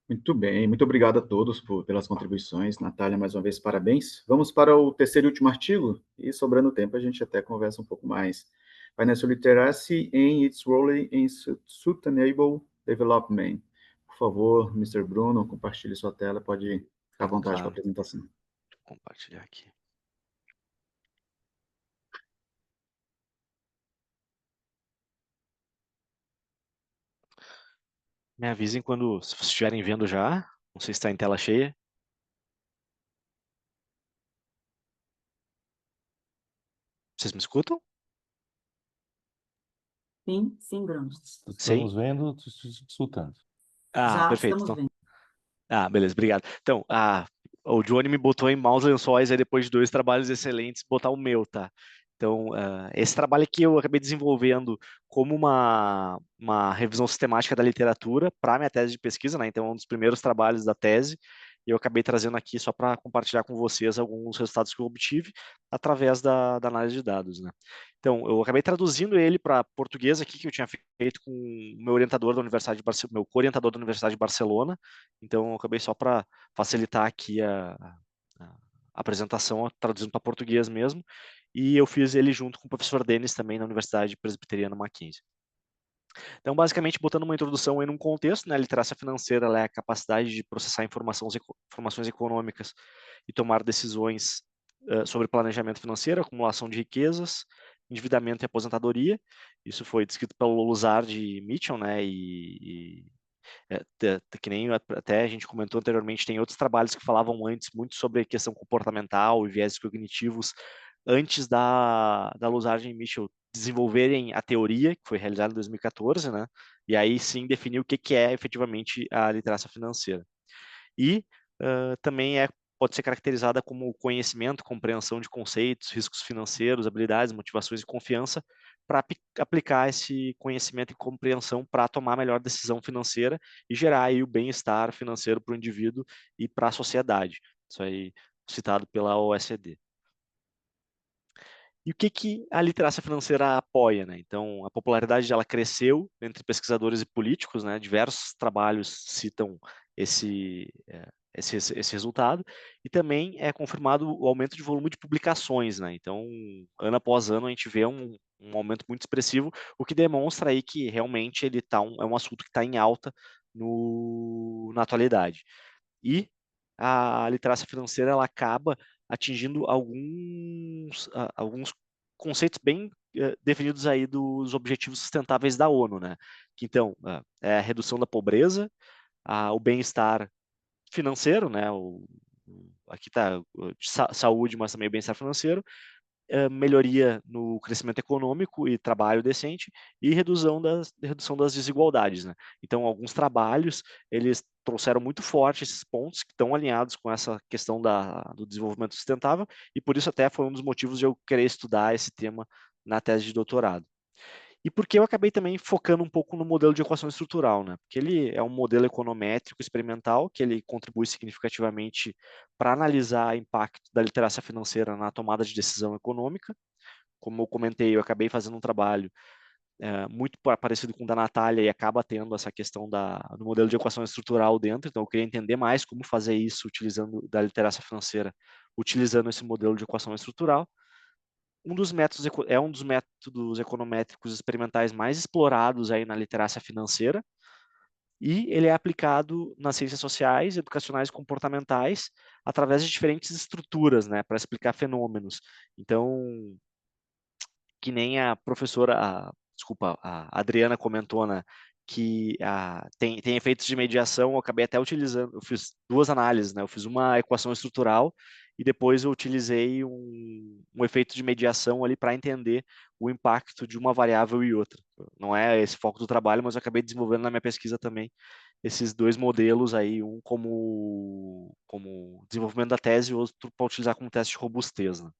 Muito bem, muito obrigado a todos pelas contribuições. Natália, mais uma vez, parabéns. Vamos para o terceiro e último artigo, e sobrando tempo a gente até conversa um pouco mais. Financial Literacy and its Role in Sustainable Development. Por favor, Mr. Bruno, compartilhe sua tela, pode ficar à vontade com a Claro, apresentação. vou compartilhar aqui. Me avisem quando, se vocês estiverem vendo já. Não sei se está em tela cheia. Vocês me escutam? Sim, sim, Bruno. Estamos vendo, escutando. Ah, Já perfeito. estamos Então, vendo. beleza, obrigado. Então, o Johnny me botou em maus lençóis aí depois de 2 trabalhos excelentes, botar o meu, tá? Então, esse trabalho aqui eu acabei desenvolvendo como uma revisão sistemática da literatura para minha tese de pesquisa, né? Então, é um dos primeiros trabalhos da tese, e eu acabei trazendo aqui só para compartilhar com vocês alguns resultados que eu obtive através da análise de dados, né? Então, eu acabei traduzindo ele para português aqui, que eu tinha feito com o meu orientador da Universidade de Barcelona, meu co-orientador da Universidade de Barcelona. Então, eu acabei só para facilitar aqui a apresentação, traduzindo para português mesmo. E eu fiz ele junto com o professor Denis também na Universidade Presbiteriana Mackenzie. Então, basicamente, botando uma introdução aí num contexto, né, a literacia financeira ela é a capacidade de processar informações econômicas e tomar decisões sobre planejamento financeiro, acumulação de riquezas, endividamento e aposentadoria. Isso foi descrito pelo Luzard e Mitchell, né, que nem até a gente comentou anteriormente, tem outros trabalhos que falavam antes muito sobre a questão comportamental e viéses cognitivos, antes da Luzard e Mitchell desenvolverem a teoria, que foi realizada em 2014, né? E aí sim definir o que é efetivamente a literacia financeira. E também pode ser caracterizada como conhecimento, compreensão de conceitos, riscos financeiros, habilidades, motivações e confiança para aplicar esse conhecimento e compreensão para tomar a melhor decisão financeira e gerar aí o bem-estar financeiro para o indivíduo e para a sociedade. Isso aí citado pela OECD. E o que a literacia financeira apoia, né? Então, a popularidade dela cresceu entre pesquisadores e políticos, né? Diversos trabalhos citam esse resultado, e também é confirmado o aumento de volume de publicações, né? Então, ano após ano, a gente vê um aumento muito expressivo, o que demonstra aí que realmente ele é um assunto que está em alta na atualidade. E a literacia financeira ela acaba atingindo alguns conceitos bem definidos aí dos objetivos sustentáveis da ONU, né? Que então é a redução da pobreza, o bem-estar financeiro, né? Aqui está saúde, mas também o bem-estar financeiro, melhoria no crescimento econômico e trabalho decente e redução das desigualdades, né? Então, alguns trabalhos, eles trouxeram muito forte esses pontos que estão alinhados com essa questão do desenvolvimento sustentável, e por isso até foi um dos motivos de eu querer estudar esse tema na tese de doutorado. E porque eu acabei também focando um pouco no modelo de equação estrutural, né? Porque ele é um modelo econométrico experimental que ele contribui significativamente para analisar o impacto da literacia financeira na tomada de decisão econômica. Como eu comentei, eu acabei fazendo um trabalho muito parecido com o da Natália e acaba tendo essa questão do modelo de equação estrutural dentro. Então, eu queria entender mais como fazer isso utilizando da literacia financeira, utilizando esse modelo de equação estrutural. Um dos métodos econométricos experimentais mais explorados aí na literacia financeira. e ele é aplicado nas ciências sociais, educacionais e comportamentais através de diferentes estruturas, né, para explicar fenômenos. Então, que nem a professora, desculpa, a Adriana comentou, né, que tem efeitos de mediação, eu acabei até utilizando, eu fiz duas análises, né, eu fiz uma equação estrutural e depois eu utilizei um efeito de mediação ali para entender o impacto de uma variável e outra. Não é esse foco do trabalho, mas eu acabei desenvolvendo na minha pesquisa também esses dois modelos aí, um como desenvolvimento da tese e outro para utilizar como teste de robustez, né?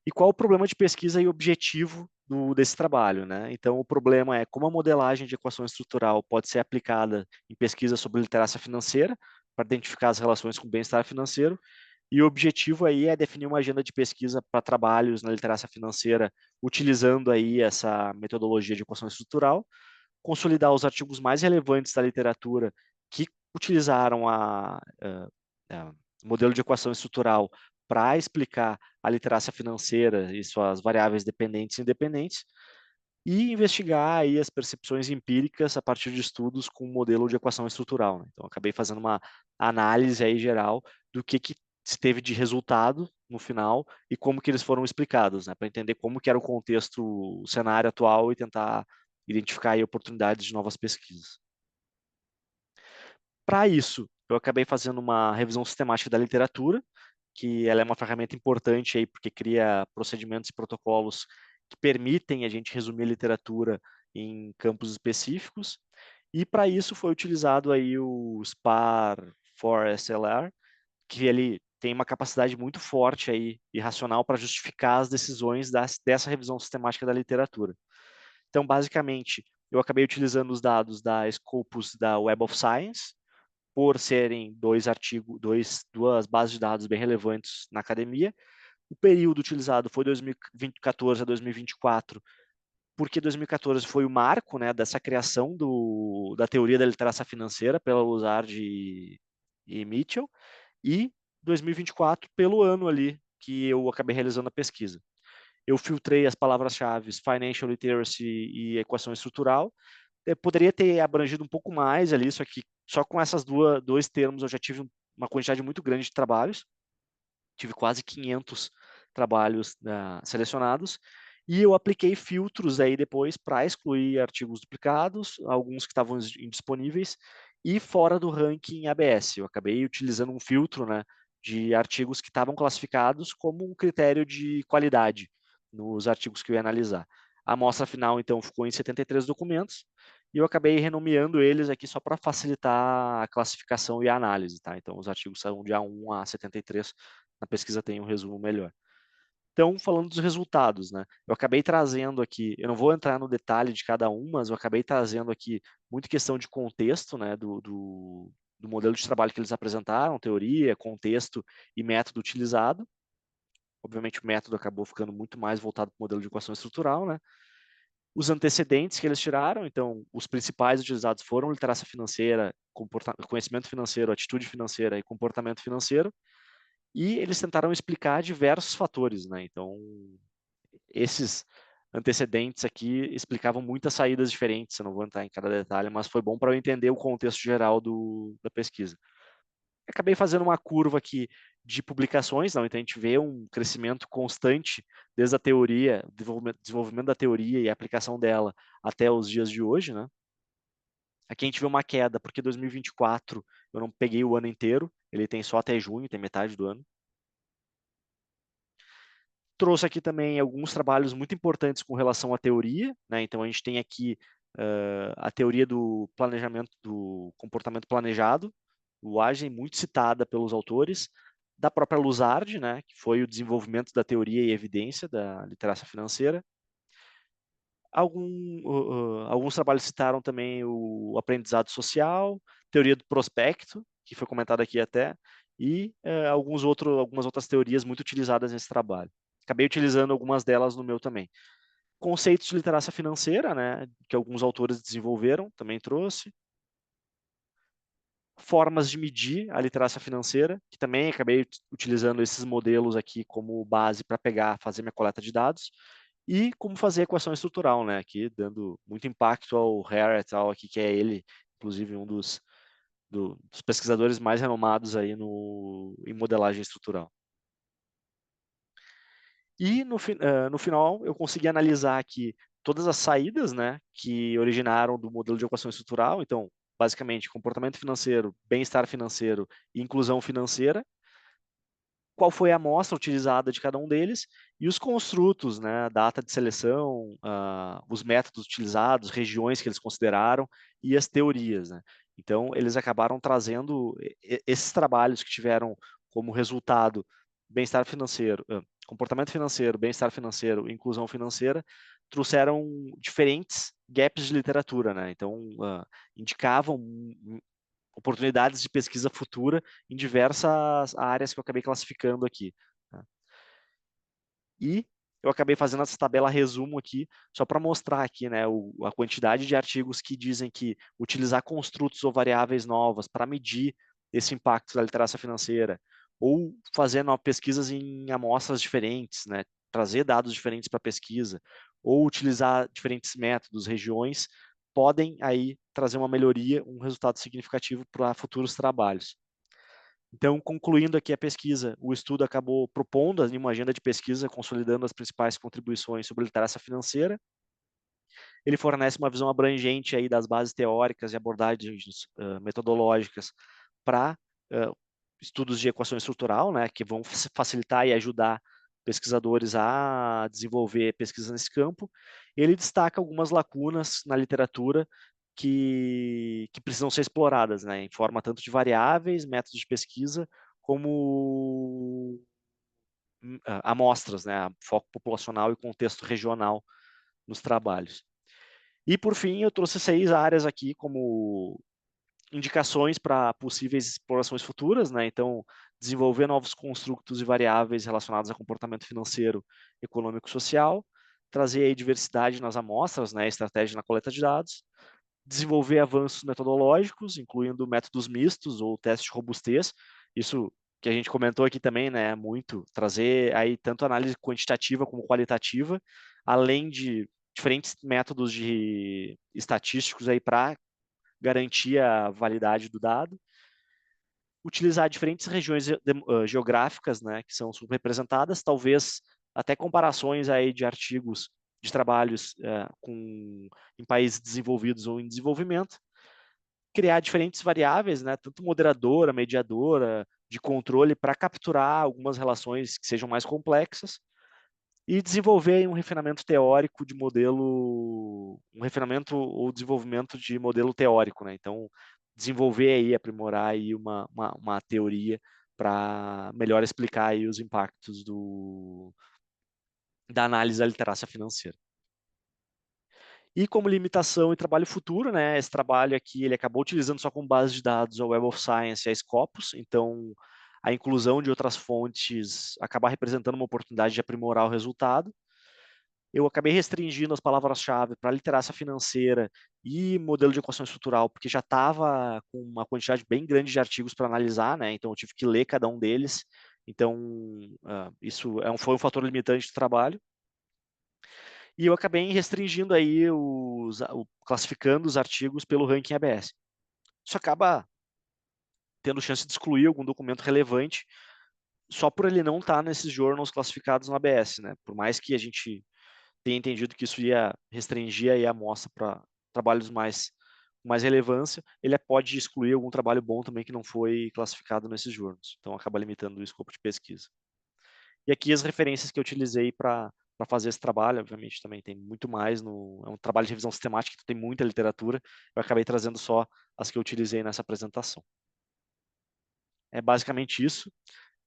E qual o problema de pesquisa e objetivo desse trabalho, né? Então, o problema é como a modelagem de equação estrutural pode ser aplicada em pesquisa sobre literacia financeira, para identificar as relações com o bem-estar financeiro, e o objetivo aí é definir uma agenda de pesquisa para trabalhos na literacia financeira, utilizando aí essa metodologia de equação estrutural, consolidar os artigos mais relevantes da literatura que utilizaram a modelo de equação estrutural para explicar a literacia financeira e suas variáveis dependentes e independentes, e investigar aí as percepções empíricas a partir de estudos com o modelo de equação estrutural, né? Então, acabei fazendo uma análise aí geral do que teve de resultado no final e como que eles foram explicados, né? Para entender como que era o contexto, o cenário atual e tentar identificar aí oportunidades de novas pesquisas. Para isso, eu acabei fazendo uma revisão sistemática da literatura, que ela é uma ferramenta importante aí porque cria procedimentos e protocolos que permitem a gente resumir a literatura em campos específicos. E para isso foi utilizado aí o SPAR 4SLR, que ele tem uma capacidade muito forte aí e racional para justificar as decisões dessa revisão sistemática da literatura. Então, basicamente, eu acabei utilizando os dados da Scopus da Web of Science, por serem duas bases de dados bem relevantes na academia. O período utilizado foi 2014 a 2024, porque 2014 foi o marco, né, dessa criação da teoria da literacia financeira pela Luzard e Mitchell, e 2024 pelo ano ali que eu acabei realizando a pesquisa. Eu filtrei as palavras-chave Financial Literacy e equação estrutural. Eu poderia ter abrangido um pouco mais ali, só que só com essas dois termos eu já tive uma quantidade muito grande de trabalhos. Tive quase 500 trabalhos selecionados. E eu apliquei filtros aí depois para excluir artigos duplicados, alguns que estavam indisponíveis, e fora do ranking ABS. Eu acabei utilizando um filtro, né, de artigos que estavam classificados como um critério de qualidade nos artigos que eu ia analisar. A amostra final, então, ficou em 73 documentos, e eu acabei renomeando eles aqui só para facilitar a classificação e a análise, tá? Então, os artigos são de A1 a 73, na pesquisa tem um resumo melhor. Então, falando dos resultados, né? Eu acabei trazendo aqui, eu não vou entrar no detalhe de cada um, mas eu acabei trazendo aqui muito questão de contexto, né, do modelo de trabalho que eles apresentaram, teoria, contexto e método utilizado. Obviamente, o método acabou ficando muito mais voltado para o modelo de equação estrutural, né? Os antecedentes que eles tiraram, então, os principais utilizados foram literacia financeira, conhecimento financeiro, atitude financeira e comportamento financeiro. E eles tentaram explicar diversos fatores, né? Então, esses antecedentes aqui explicavam muitas saídas diferentes, eu não vou entrar em cada detalhe, mas foi bom para eu entender o contexto geral da pesquisa. Acabei fazendo uma curva aqui de publicações, não? Então a gente vê um crescimento constante desde a teoria, desenvolvimento da teoria e a aplicação dela até os dias de hoje, né? Aqui a gente vê uma queda, porque 2024 eu não peguei o ano inteiro, ele tem só até junho, tem metade do ano. Trouxe aqui também alguns trabalhos muito importantes com relação à teoria, né? Então a gente tem aqui a teoria do planejamento, do comportamento planejado, o Agem, muito citada pelos autores, da própria Luzard, né? Que foi o desenvolvimento da teoria e evidência da literacia financeira. Alguns trabalhos citaram também o aprendizado social, teoria do prospecto, que foi comentado aqui até, e algumas outras teorias muito utilizadas nesse trabalho. Acabei utilizando algumas delas no meu também. Conceitos de literacia financeira, né, que alguns autores desenvolveram, também trouxe. Formas de medir a literacia financeira, que também acabei utilizando esses modelos aqui como base para fazer minha coleta de dados. e como fazer equação estrutural, né? Aqui dando muito impacto ao Hare et al. Aqui, que é ele, inclusive, um dos pesquisadores mais renomados aí em modelagem estrutural. E no final eu consegui analisar aqui todas as saídas, né, que originaram do modelo de equação estrutural. Então, basicamente, comportamento financeiro, bem-estar financeiro e inclusão financeira. Qual foi a amostra utilizada de cada um deles e os construtos, né, data de seleção, os métodos utilizados, regiões que eles consideraram e as teorias, né? Então, eles acabaram trazendo esses trabalhos que tiveram como resultado bem-estar financeiro, comportamento financeiro, bem-estar financeiro e inclusão financeira, trouxeram diferentes gaps de literatura, né? Então, indicavam oportunidades de pesquisa futura em diversas áreas que eu acabei classificando aqui. Tá? E eu acabei fazendo essa tabela resumo aqui, só para mostrar aqui, né, a quantidade de artigos que dizem que utilizar construtos ou variáveis novas para medir esse impacto da literacia financeira, ou fazer pesquisas em amostras diferentes, né, trazer dados diferentes para a pesquisa, ou utilizar diferentes métodos, regiões, podem aí trazer uma melhoria, um resultado significativo para futuros trabalhos. Então, concluindo aqui a pesquisa, o estudo acabou propondo uma agenda de pesquisa, consolidando as principais contribuições sobre literacia financeira. Ele fornece uma visão abrangente aí das bases teóricas e abordagens metodológicas para estudos de equação estrutural, né, que vão facilitar e ajudar pesquisadores a desenvolver pesquisa nesse campo. Ele destaca algumas lacunas na literatura que precisam ser exploradas, né, em forma tanto de variáveis, métodos de pesquisa, como amostras, né, foco populacional e contexto regional nos trabalhos. E, por fim, eu trouxe 6 áreas aqui como indicações para possíveis explorações futuras, né? Então, desenvolver novos construtos e variáveis relacionados a comportamento financeiro, econômico e social, trazer aí diversidade nas amostras, né? Estratégia na coleta de dados, desenvolver avanços metodológicos, incluindo métodos mistos ou testes de robustez. Isso que a gente comentou aqui também, né? Muito trazer aí tanto análise quantitativa como qualitativa, além de diferentes métodos de estatísticos aí para garantir a validade do dado, utilizar diferentes regiões geográficas, né, que são subrepresentadas, talvez até comparações aí de artigos de trabalhos em países desenvolvidos ou em desenvolvimento, criar diferentes variáveis, né, tanto moderadora, mediadora, de controle para capturar algumas relações que sejam mais complexas e desenvolver um refinamento teórico de modelo, um refinamento ou desenvolvimento de modelo teórico, né? Então, desenvolver aí, aprimorar aí uma teoria para melhor explicar aí os impactos da análise da literacia financeira. E como limitação e trabalho futuro, né? Esse trabalho aqui ele acabou utilizando só como base de dados a Web of Science e a Scopus, então a inclusão de outras fontes acaba representando uma oportunidade de aprimorar o resultado. Eu acabei restringindo as palavras-chave para literacia financeira e modelo de equação estrutural, porque já estava com uma quantidade bem grande de artigos para analisar, né? Então eu tive que ler cada um deles. Então isso foi um fator limitante do trabalho. E eu acabei restringindo aí classificando os artigos pelo ranking ABS. Isso acaba tendo chance de excluir algum documento relevante só por ele não estar nesses journals classificados no ABS, né? Por mais que a gente tenha entendido que isso ia restringir aí a amostra para trabalhos mais relevância, ele pode excluir algum trabalho bom também que não foi classificado nesses journals. Então acaba limitando o escopo de pesquisa. E aqui as referências que eu utilizei para fazer esse trabalho, obviamente também tem muito mais, é um trabalho de revisão sistemática, que tem muita literatura, eu acabei trazendo só as que eu utilizei nessa apresentação. É basicamente isso,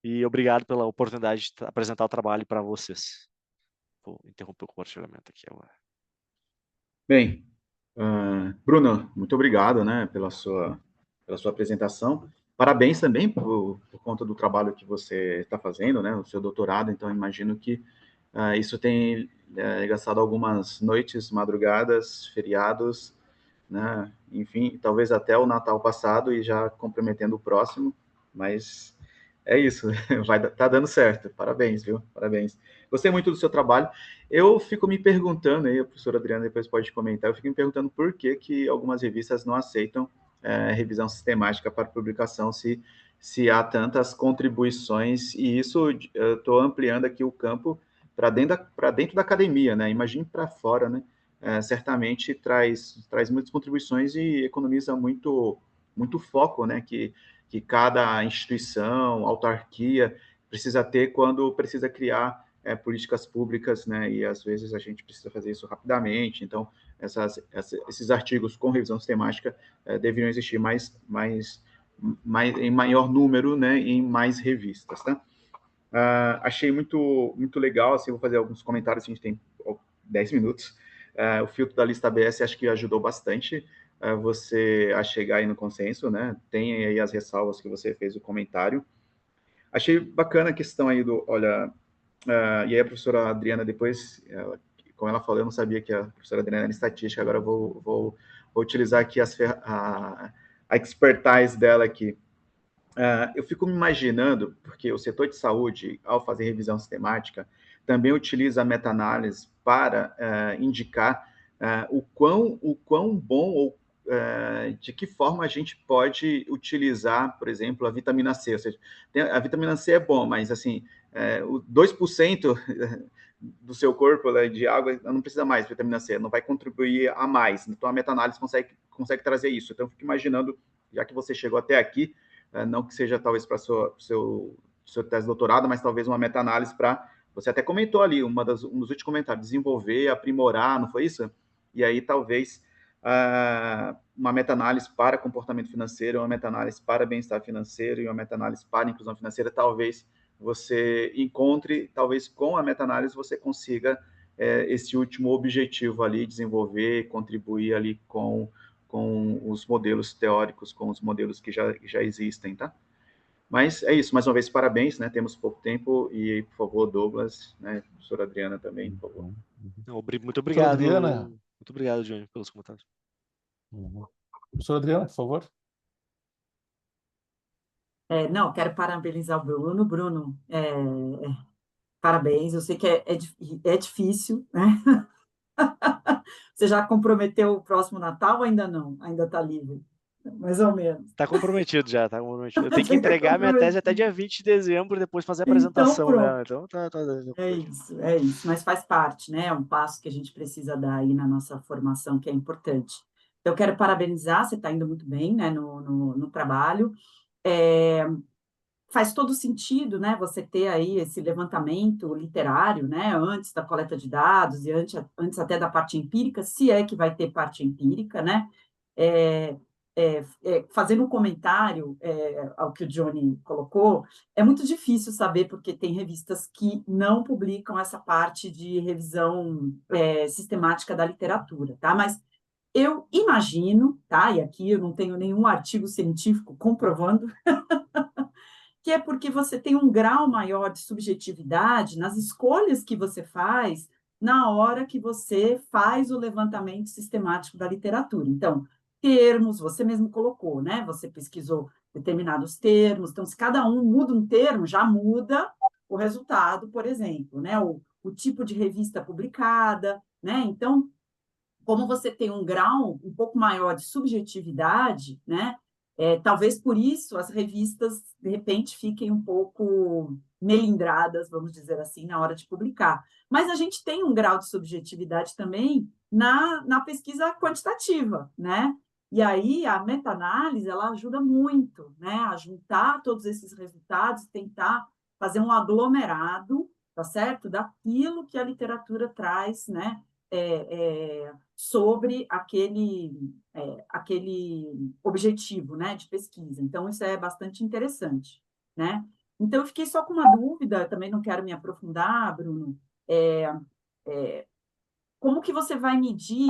e obrigado pela oportunidade de apresentar o trabalho para vocês. Vou interromper o compartilhamento aqui agora. Bem, Bruno, muito obrigado, né, pela sua apresentação. Parabéns também por conta do trabalho que você está fazendo, né, o seu doutorado. Então, imagino que isso tem gastado algumas noites, madrugadas, feriados, né, enfim, talvez até o Natal passado e já comprometendo o próximo, mas É isso, tá dando certo. Parabéns, viu? Parabéns. Gostei muito do seu trabalho. Eu fico me perguntando, aí a professora Adriana depois pode comentar, eu fico me perguntando por que algumas revistas não aceitam revisão sistemática para publicação, se há tantas contribuições, e isso eu estou ampliando aqui o campo para dentro da academia, né? Imagine para fora, né? Certamente traz muitas contribuições e economiza muito foco, né? Que cada instituição, autarquia precisa ter quando precisa criar políticas públicas, né? E às vezes a gente precisa fazer isso rapidamente. Então, esses artigos com revisão sistemática deveriam existir em maior número, né? Em mais revistas, tá? Achei muito legal, assim, vou fazer alguns comentários, a gente tem 10 minutos. O filtro da lista ABS acho que ajudou bastante você a chegar aí no consenso, né? Tem aí as ressalvas que você fez o comentário. Achei bacana a questão aí olha, e aí a professora Adriana depois, como ela falou, eu não sabia que a professora Adriana era estatística, agora eu vou utilizar aqui a expertise dela aqui. Eu fico me imaginando, porque o setor de saúde, ao fazer revisão sistemática, também utiliza a meta-análise para indicar o quão bom ou de que forma a gente pode utilizar, por exemplo, a vitamina C. Ou seja, a vitamina C é bom, mas assim, o 2% do seu corpo, né, de água não precisa mais de vitamina C, não vai contribuir a mais. Então a meta-análise consegue trazer isso. Então eu fico imaginando, já que você chegou até aqui, não que seja talvez para seu tese de doutorado, mas talvez uma meta-análise para, você até comentou ali, um dos últimos comentários, desenvolver, aprimorar, não foi isso? E aí talvez uma meta-análise para comportamento financeiro, uma meta-análise para bem-estar financeiro e uma meta-análise para inclusão financeira, talvez você encontre, talvez com a meta-análise você consiga esse último objetivo ali, desenvolver, contribuir ali com os modelos teóricos, com os modelos que já existem, tá? Mas é isso, mais uma vez, parabéns, né? Temos pouco tempo e, por favor, Douglas, né? Professora Adriana também, por favor. Muito Professora Adriana. muito obrigado, Johnny, pelos comentários. Professora Adriana, por favor. Não, quero parabenizar o Bruno. Bruno, parabéns. Eu sei que é difícil, né? Você já comprometeu o próximo Natal ou ainda não? Ainda está livre? Mais ou menos. Tá comprometido já, tá comprometido. Eu tenho que Já está entregar minha tese até comprometido. dia 20 de dezembro, depois fazer a Então, apresentação pronto. dela. Então, tá. É isso. Mas faz parte, né? É um passo que a gente precisa dar aí na nossa formação, que é importante. Eu quero parabenizar, você está indo muito bem, né, no trabalho. Faz todo sentido, né, você ter aí esse levantamento literário, né, antes da coleta de dados e antes até da parte empírica, se é que vai ter parte empírica, né, fazendo um comentário ao que o Johnny colocou, é muito difícil saber, porque tem revistas que não publicam essa parte de revisão sistemática da literatura, tá? Mas eu imagino, tá? E aqui eu não tenho nenhum artigo científico comprovando, que é porque você tem um grau maior de subjetividade nas escolhas que você faz na hora que você faz o levantamento sistemático da literatura. Então, termos, você mesmo colocou, né? Você pesquisou determinados termos, então, se cada um muda um termo, já muda o resultado, por exemplo, né? O tipo de revista publicada, né? Então, como você tem um grau um pouco maior de subjetividade, né? Talvez por isso as revistas, de repente, fiquem um pouco melindradas, vamos dizer assim, na hora de publicar. Mas a gente tem um grau de subjetividade também na pesquisa quantitativa, né? E aí a meta-análise, ela ajuda muito, né? A juntar todos esses resultados, tentar fazer um aglomerado, tá certo? Daquilo que a literatura traz, né? Sobre aquele objetivo, né, de pesquisa. Então, isso é bastante interessante, né? Então, eu fiquei só com uma dúvida, também não quero me aprofundar, Bruno, como que você vai medir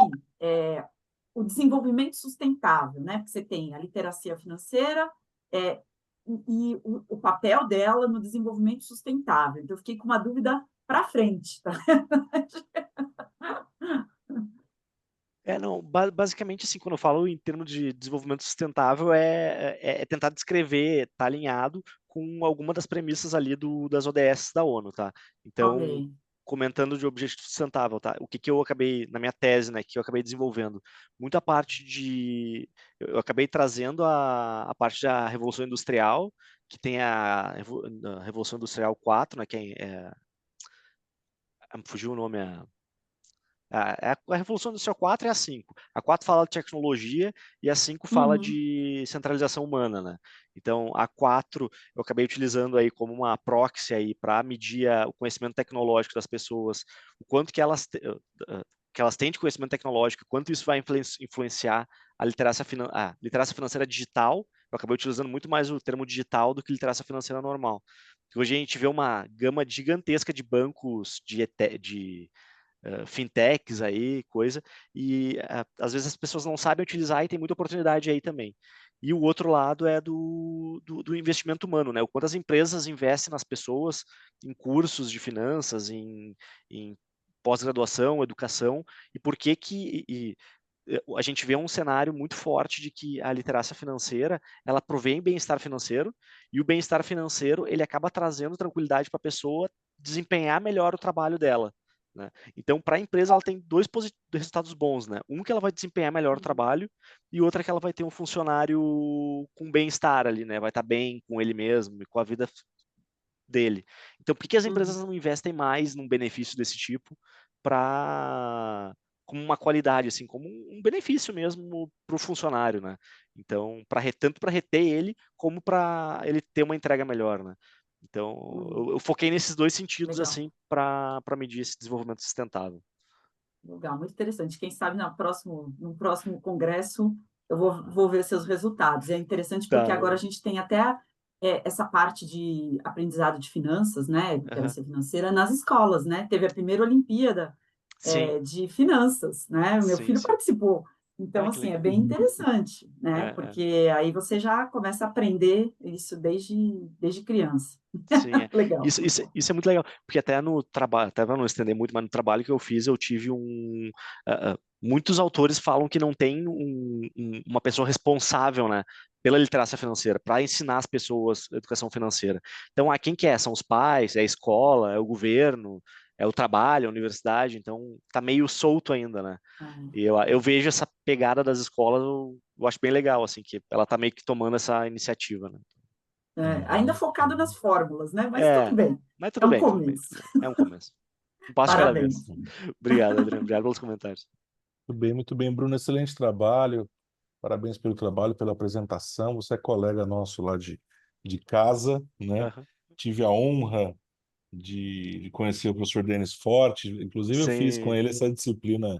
o desenvolvimento sustentável, né? Porque você tem a literacia financeira e o papel dela no desenvolvimento sustentável. Então, eu fiquei com uma dúvida para frente, tá? Não, basicamente, assim, quando eu falo em termos de desenvolvimento sustentável, é tentar descrever, tá alinhado com alguma das premissas ali das ODS da ONU, tá? Então, Ok. comentando de objetivo sustentável, tá? O que que eu acabei, na minha tese, né, que eu acabei desenvolvendo? Muita parte de... Eu acabei trazendo a parte da Revolução Industrial, que tem a Revolução Industrial 4, né, que me fugiu o nome, a Revolução Industrial 4 é a 5. A 4 fala de tecnologia e a 5 fala Uhum. de centralização humana, né? Então, a 4 eu acabei utilizando aí como uma proxy aí para medir o conhecimento tecnológico das pessoas, o quanto que elas têm de conhecimento tecnológico, quanto isso vai influenciar a literacia financeira digital. Eu acabei utilizando muito mais o termo digital do que literacia financeira normal. Porque hoje a gente vê uma gama gigantesca de bancos de fintechs aí, coisa, e às vezes as pessoas não sabem utilizar e tem muita oportunidade aí também. E o outro lado é do investimento humano, né? O quanto as empresas investem nas pessoas, em cursos de finanças, em pós-graduação, educação, e por que a gente vê um cenário muito forte de que a literacia financeira, ela provém bem-estar financeiro, e o bem-estar financeiro, ele acaba trazendo tranquilidade para a pessoa desempenhar melhor o trabalho dela, né? Então, para a empresa, ela tem dois resultados bons, né? Um que ela vai desempenhar melhor o trabalho e outra que ela vai ter um funcionário com bem-estar ali, né? Vai estar bem com ele mesmo e com a vida dele. Então, por que as empresas Uhum. não investem mais num benefício desse tipo para como uma qualidade, assim, como um benefício mesmo para o funcionário, né? Então, tanto para reter ele, como para ele ter uma entrega melhor, né? Então, Uhum. eu foquei nesses dois sentidos, Legal. assim, para medir esse desenvolvimento sustentável. Legal, muito interessante. Quem sabe no próximo congresso eu vou ver seus resultados. É interessante porque Tá. agora a gente tem até essa parte de aprendizado de finanças, né, Aham. literacia financeira, nas escolas, né? Teve a primeira Olimpíada Sim, de finanças, né? O meu sim, filho sim. participou. Então, Ah, que assim, é legal. bem interessante, né? É. Porque aí você já começa a aprender isso desde criança. Sim, é. Legal. Isso é muito legal, porque até no trabalho, até para não estender muito, mas no trabalho que eu fiz, eu tive muitos autores falam que não tem uma pessoa responsável, né, pela literacia financeira, para ensinar as pessoas educação financeira. Então, quem que é? São os pais, é a escola, é o governo, é o trabalho, a universidade, então tá meio solto ainda, né? E eu vejo essa pegada das escolas, eu acho bem legal, assim, que ela tá meio que tomando essa iniciativa, né? Ainda Uhum. focado nas fórmulas, né? Mas É, tudo bem. mas É tudo um bem, tudo bem, começo. tudo bem. É um começo. Um passo de cada vez. Parabéns. Obrigado, Adriano. Obrigado pelos comentários. Muito bem, Bruno. Excelente trabalho. Parabéns pelo trabalho, pela apresentação. Você é colega nosso lá de casa, né? Aham. Tive a honra de conhecer o professor Denis Forte. Inclusive, eu fiz com Sim, ele essa disciplina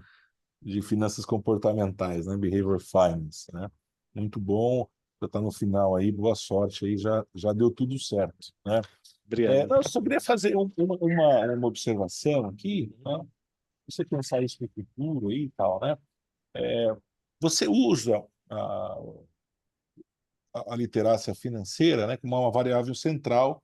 de finanças comportamentais, né? Behavior Finance, né? Muito bom. Já está no final aí. Boa sorte aí. Já deu tudo certo, né? obrigado. Eu só queria fazer uma observação aqui, né? Você pensar isso no futuro aí e tal, né? Você usa a literácia financeira, né, como uma variável central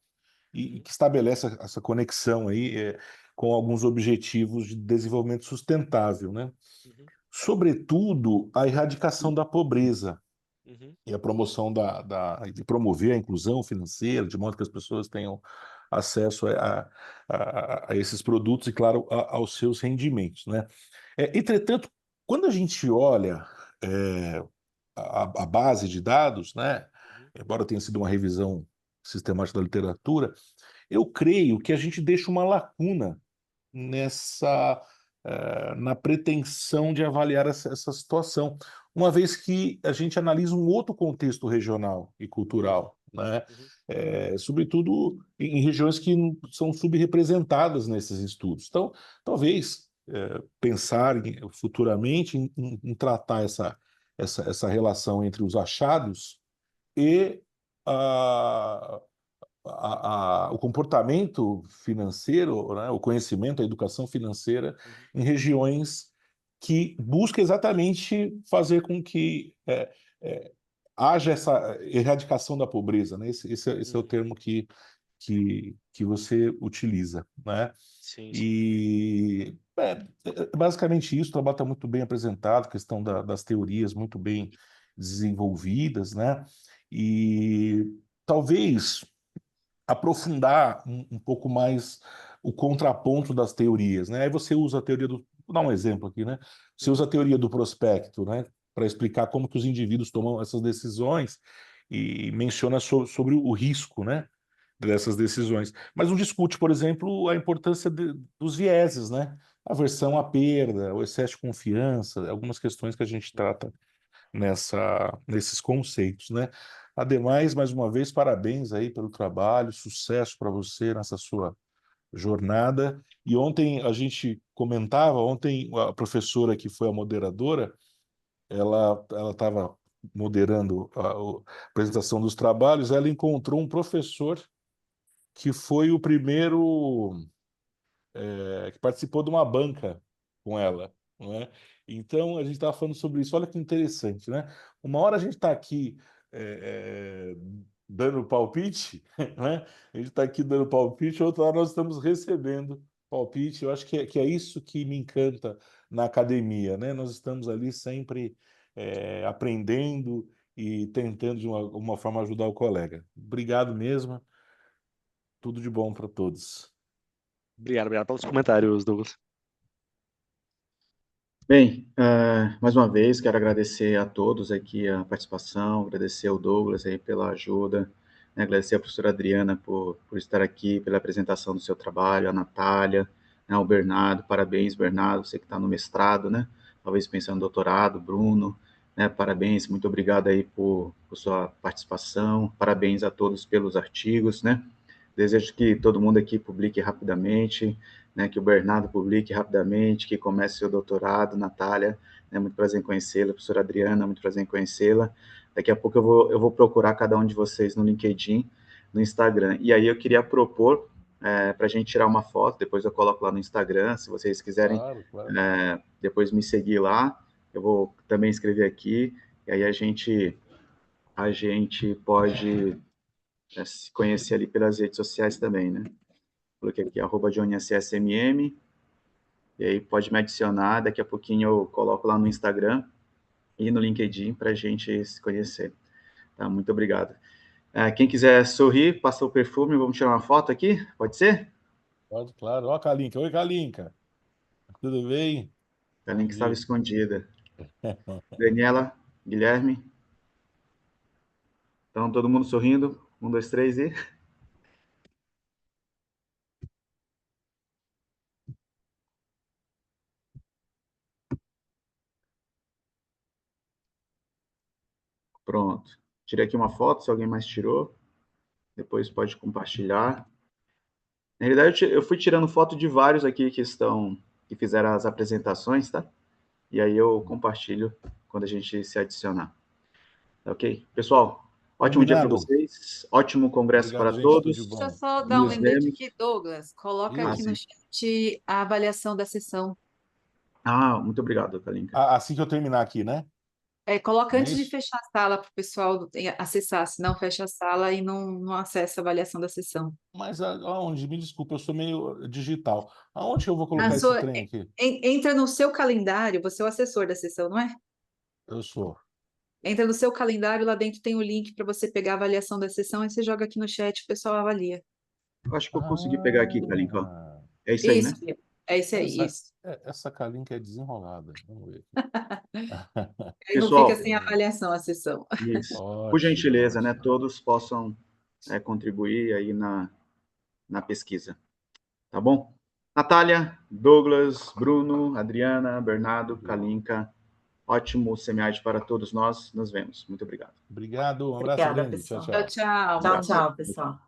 e Uhum, que estabelece essa conexão aí com alguns objetivos de desenvolvimento sustentável, né? uhum, Sobretudo a erradicação da pobreza uhum, e a promoção de promover a inclusão financeira, de modo que as pessoas tenham acesso a esses produtos e, claro, aos seus rendimentos, né? Entretanto, quando a gente olha é, a base de dados, né? uhum, Embora tenha sido uma revisão sistemática da literatura, eu creio que a gente deixa uma lacuna na pretensão de avaliar essa situação, uma vez que a gente analisa um outro contexto regional e uhum, cultural, né? uhum, Sobretudo em regiões que são subrepresentadas nesses estudos. Então, talvez pensar futuramente em tratar essa relação entre os achados e a, o comportamento financeiro, né, o conhecimento, a educação financeira uhum, em regiões que busca exatamente fazer com que é, haja essa erradicação da pobreza, né? Esse é o uhum. termo que você utiliza, né? Sim, sim. E basicamente isso, o trabalho está muito bem apresentado, a questão das teorias muito bem desenvolvidas, né? E talvez aprofundar um pouco mais o contraponto das teorias, né? Aí você usa a teoria do... Vou dar um exemplo aqui, né? Você usa a teoria do prospecto, né? Para explicar como que os indivíduos tomam essas decisões e menciona sobre o risco, né? Dessas decisões. Mas não discute, por exemplo, a importância dos vieses, né? Aversão à perda, o excesso de confiança, algumas questões que a gente trata nesses conceitos, né? Ademais, mais uma vez, parabéns aí pelo trabalho, sucesso para você nessa sua jornada. E ontem a gente comentava, ontem a professora que foi a moderadora, ela estava moderando a apresentação dos trabalhos, ela encontrou um professor que foi o primeiro que participou de uma banca com ela, não é? Então, a gente estava falando sobre isso. Olha que interessante, né? Uma hora a gente está aqui dando palpite, né? A gente está aqui dando palpite, outra hora nós estamos recebendo palpite. Eu acho que é isso que me encanta na academia, né? Nós estamos ali sempre aprendendo e tentando, de uma forma, ajudar o colega. Obrigado mesmo. Tudo de bom para todos. Obrigado pelos comentários, Douglas. Bem, mais uma vez quero agradecer a todos aqui a participação, agradecer ao Douglas aí pela ajuda, né, agradecer à professora Adriana por estar aqui, pela apresentação do seu trabalho, a Natália, né, ao Bernardo, parabéns, Bernardo, você que está no mestrado, né, talvez pensando no doutorado, Bruno, né, parabéns, muito obrigado aí por sua participação, parabéns a todos pelos artigos, né, desejo que todo mundo aqui publique rapidamente, né, que o Bernardo publique rapidamente, que comece seu doutorado, Natália, né, muito prazer em conhecê-la, professora Adriana, muito prazer em conhecê-la. Daqui a pouco eu vou procurar cada um de vocês no LinkedIn, no Instagram. E aí eu queria propor para a gente tirar uma foto, depois eu coloco lá no Instagram, se vocês quiserem Claro, claro. depois me seguir lá, eu vou também escrever aqui, e aí a gente pode se conhecer ali pelas redes sociais também, né? Coloquei aqui, @JohnnySSMM, e aí pode me adicionar, daqui a pouquinho eu coloco lá no Instagram e no LinkedIn para a gente se conhecer. Tá? Muito obrigado. Quem quiser sorrir, passa o perfume, vamos tirar uma foto aqui? Pode ser? Pode, claro. Ó, a Kalinka. Oi, Kalinka. Tudo bem? A Bom link estava dia. escondida. Daniela, Guilherme. Então, todo mundo sorrindo. 1, 2, 3 e... Pronto. Tirei aqui uma foto, se alguém mais tirou. Depois pode compartilhar. Na realidade, eu fui tirando foto de vários aqui que fizeram as apresentações, tá? E aí eu compartilho quando a gente se adicionar. Tá ok? Pessoal, ótimo dia para Combinado. vocês. Ótimo congresso Obrigado, para gente. Tudo todos. de Deixa eu bom. só dar um Nos lembrete vemos. aqui, Douglas. Coloca aqui no Sim. chat a avaliação da sessão. Muito obrigado, Kalinka. Assim que eu terminar aqui, né? Coloca Não é antes de isso? fechar a sala para o pessoal acessar, senão fecha a sala e não acessa a avaliação da sessão. Mas aonde? Me desculpa, eu sou meio digital. Aonde que eu vou Na colocar esse sua- trem aqui? Entra no seu calendário, você é o assessor da sessão, não é? Eu sou. Entra no seu calendário, lá dentro tem o link para você pegar a avaliação da sessão e você joga aqui no chat, o pessoal avalia. Eu acho que eu consegui pegar aqui, Kalinka. Ó. Ah, É isso aí, Isso, né? é isso aí, isso. essa Kalinka é desenrolada. Vamos ver aqui. Aí não fica Pessoal, sem avaliação a sessão. isso. Por Ótimo, gentileza, né? ótimo. Todos possam contribuir aí na pesquisa. Tá bom? Natália, Douglas, Bruno, Adriana, Bernardo, Kalinka. Ótimo semiárido para todos nós. Nos vemos. Muito obrigado. Obrigado, um abraço Obrigada, grande. Tchau, pessoal. Tchau, tchau. tchau. Tchau, Bom dia. tchau, pessoal.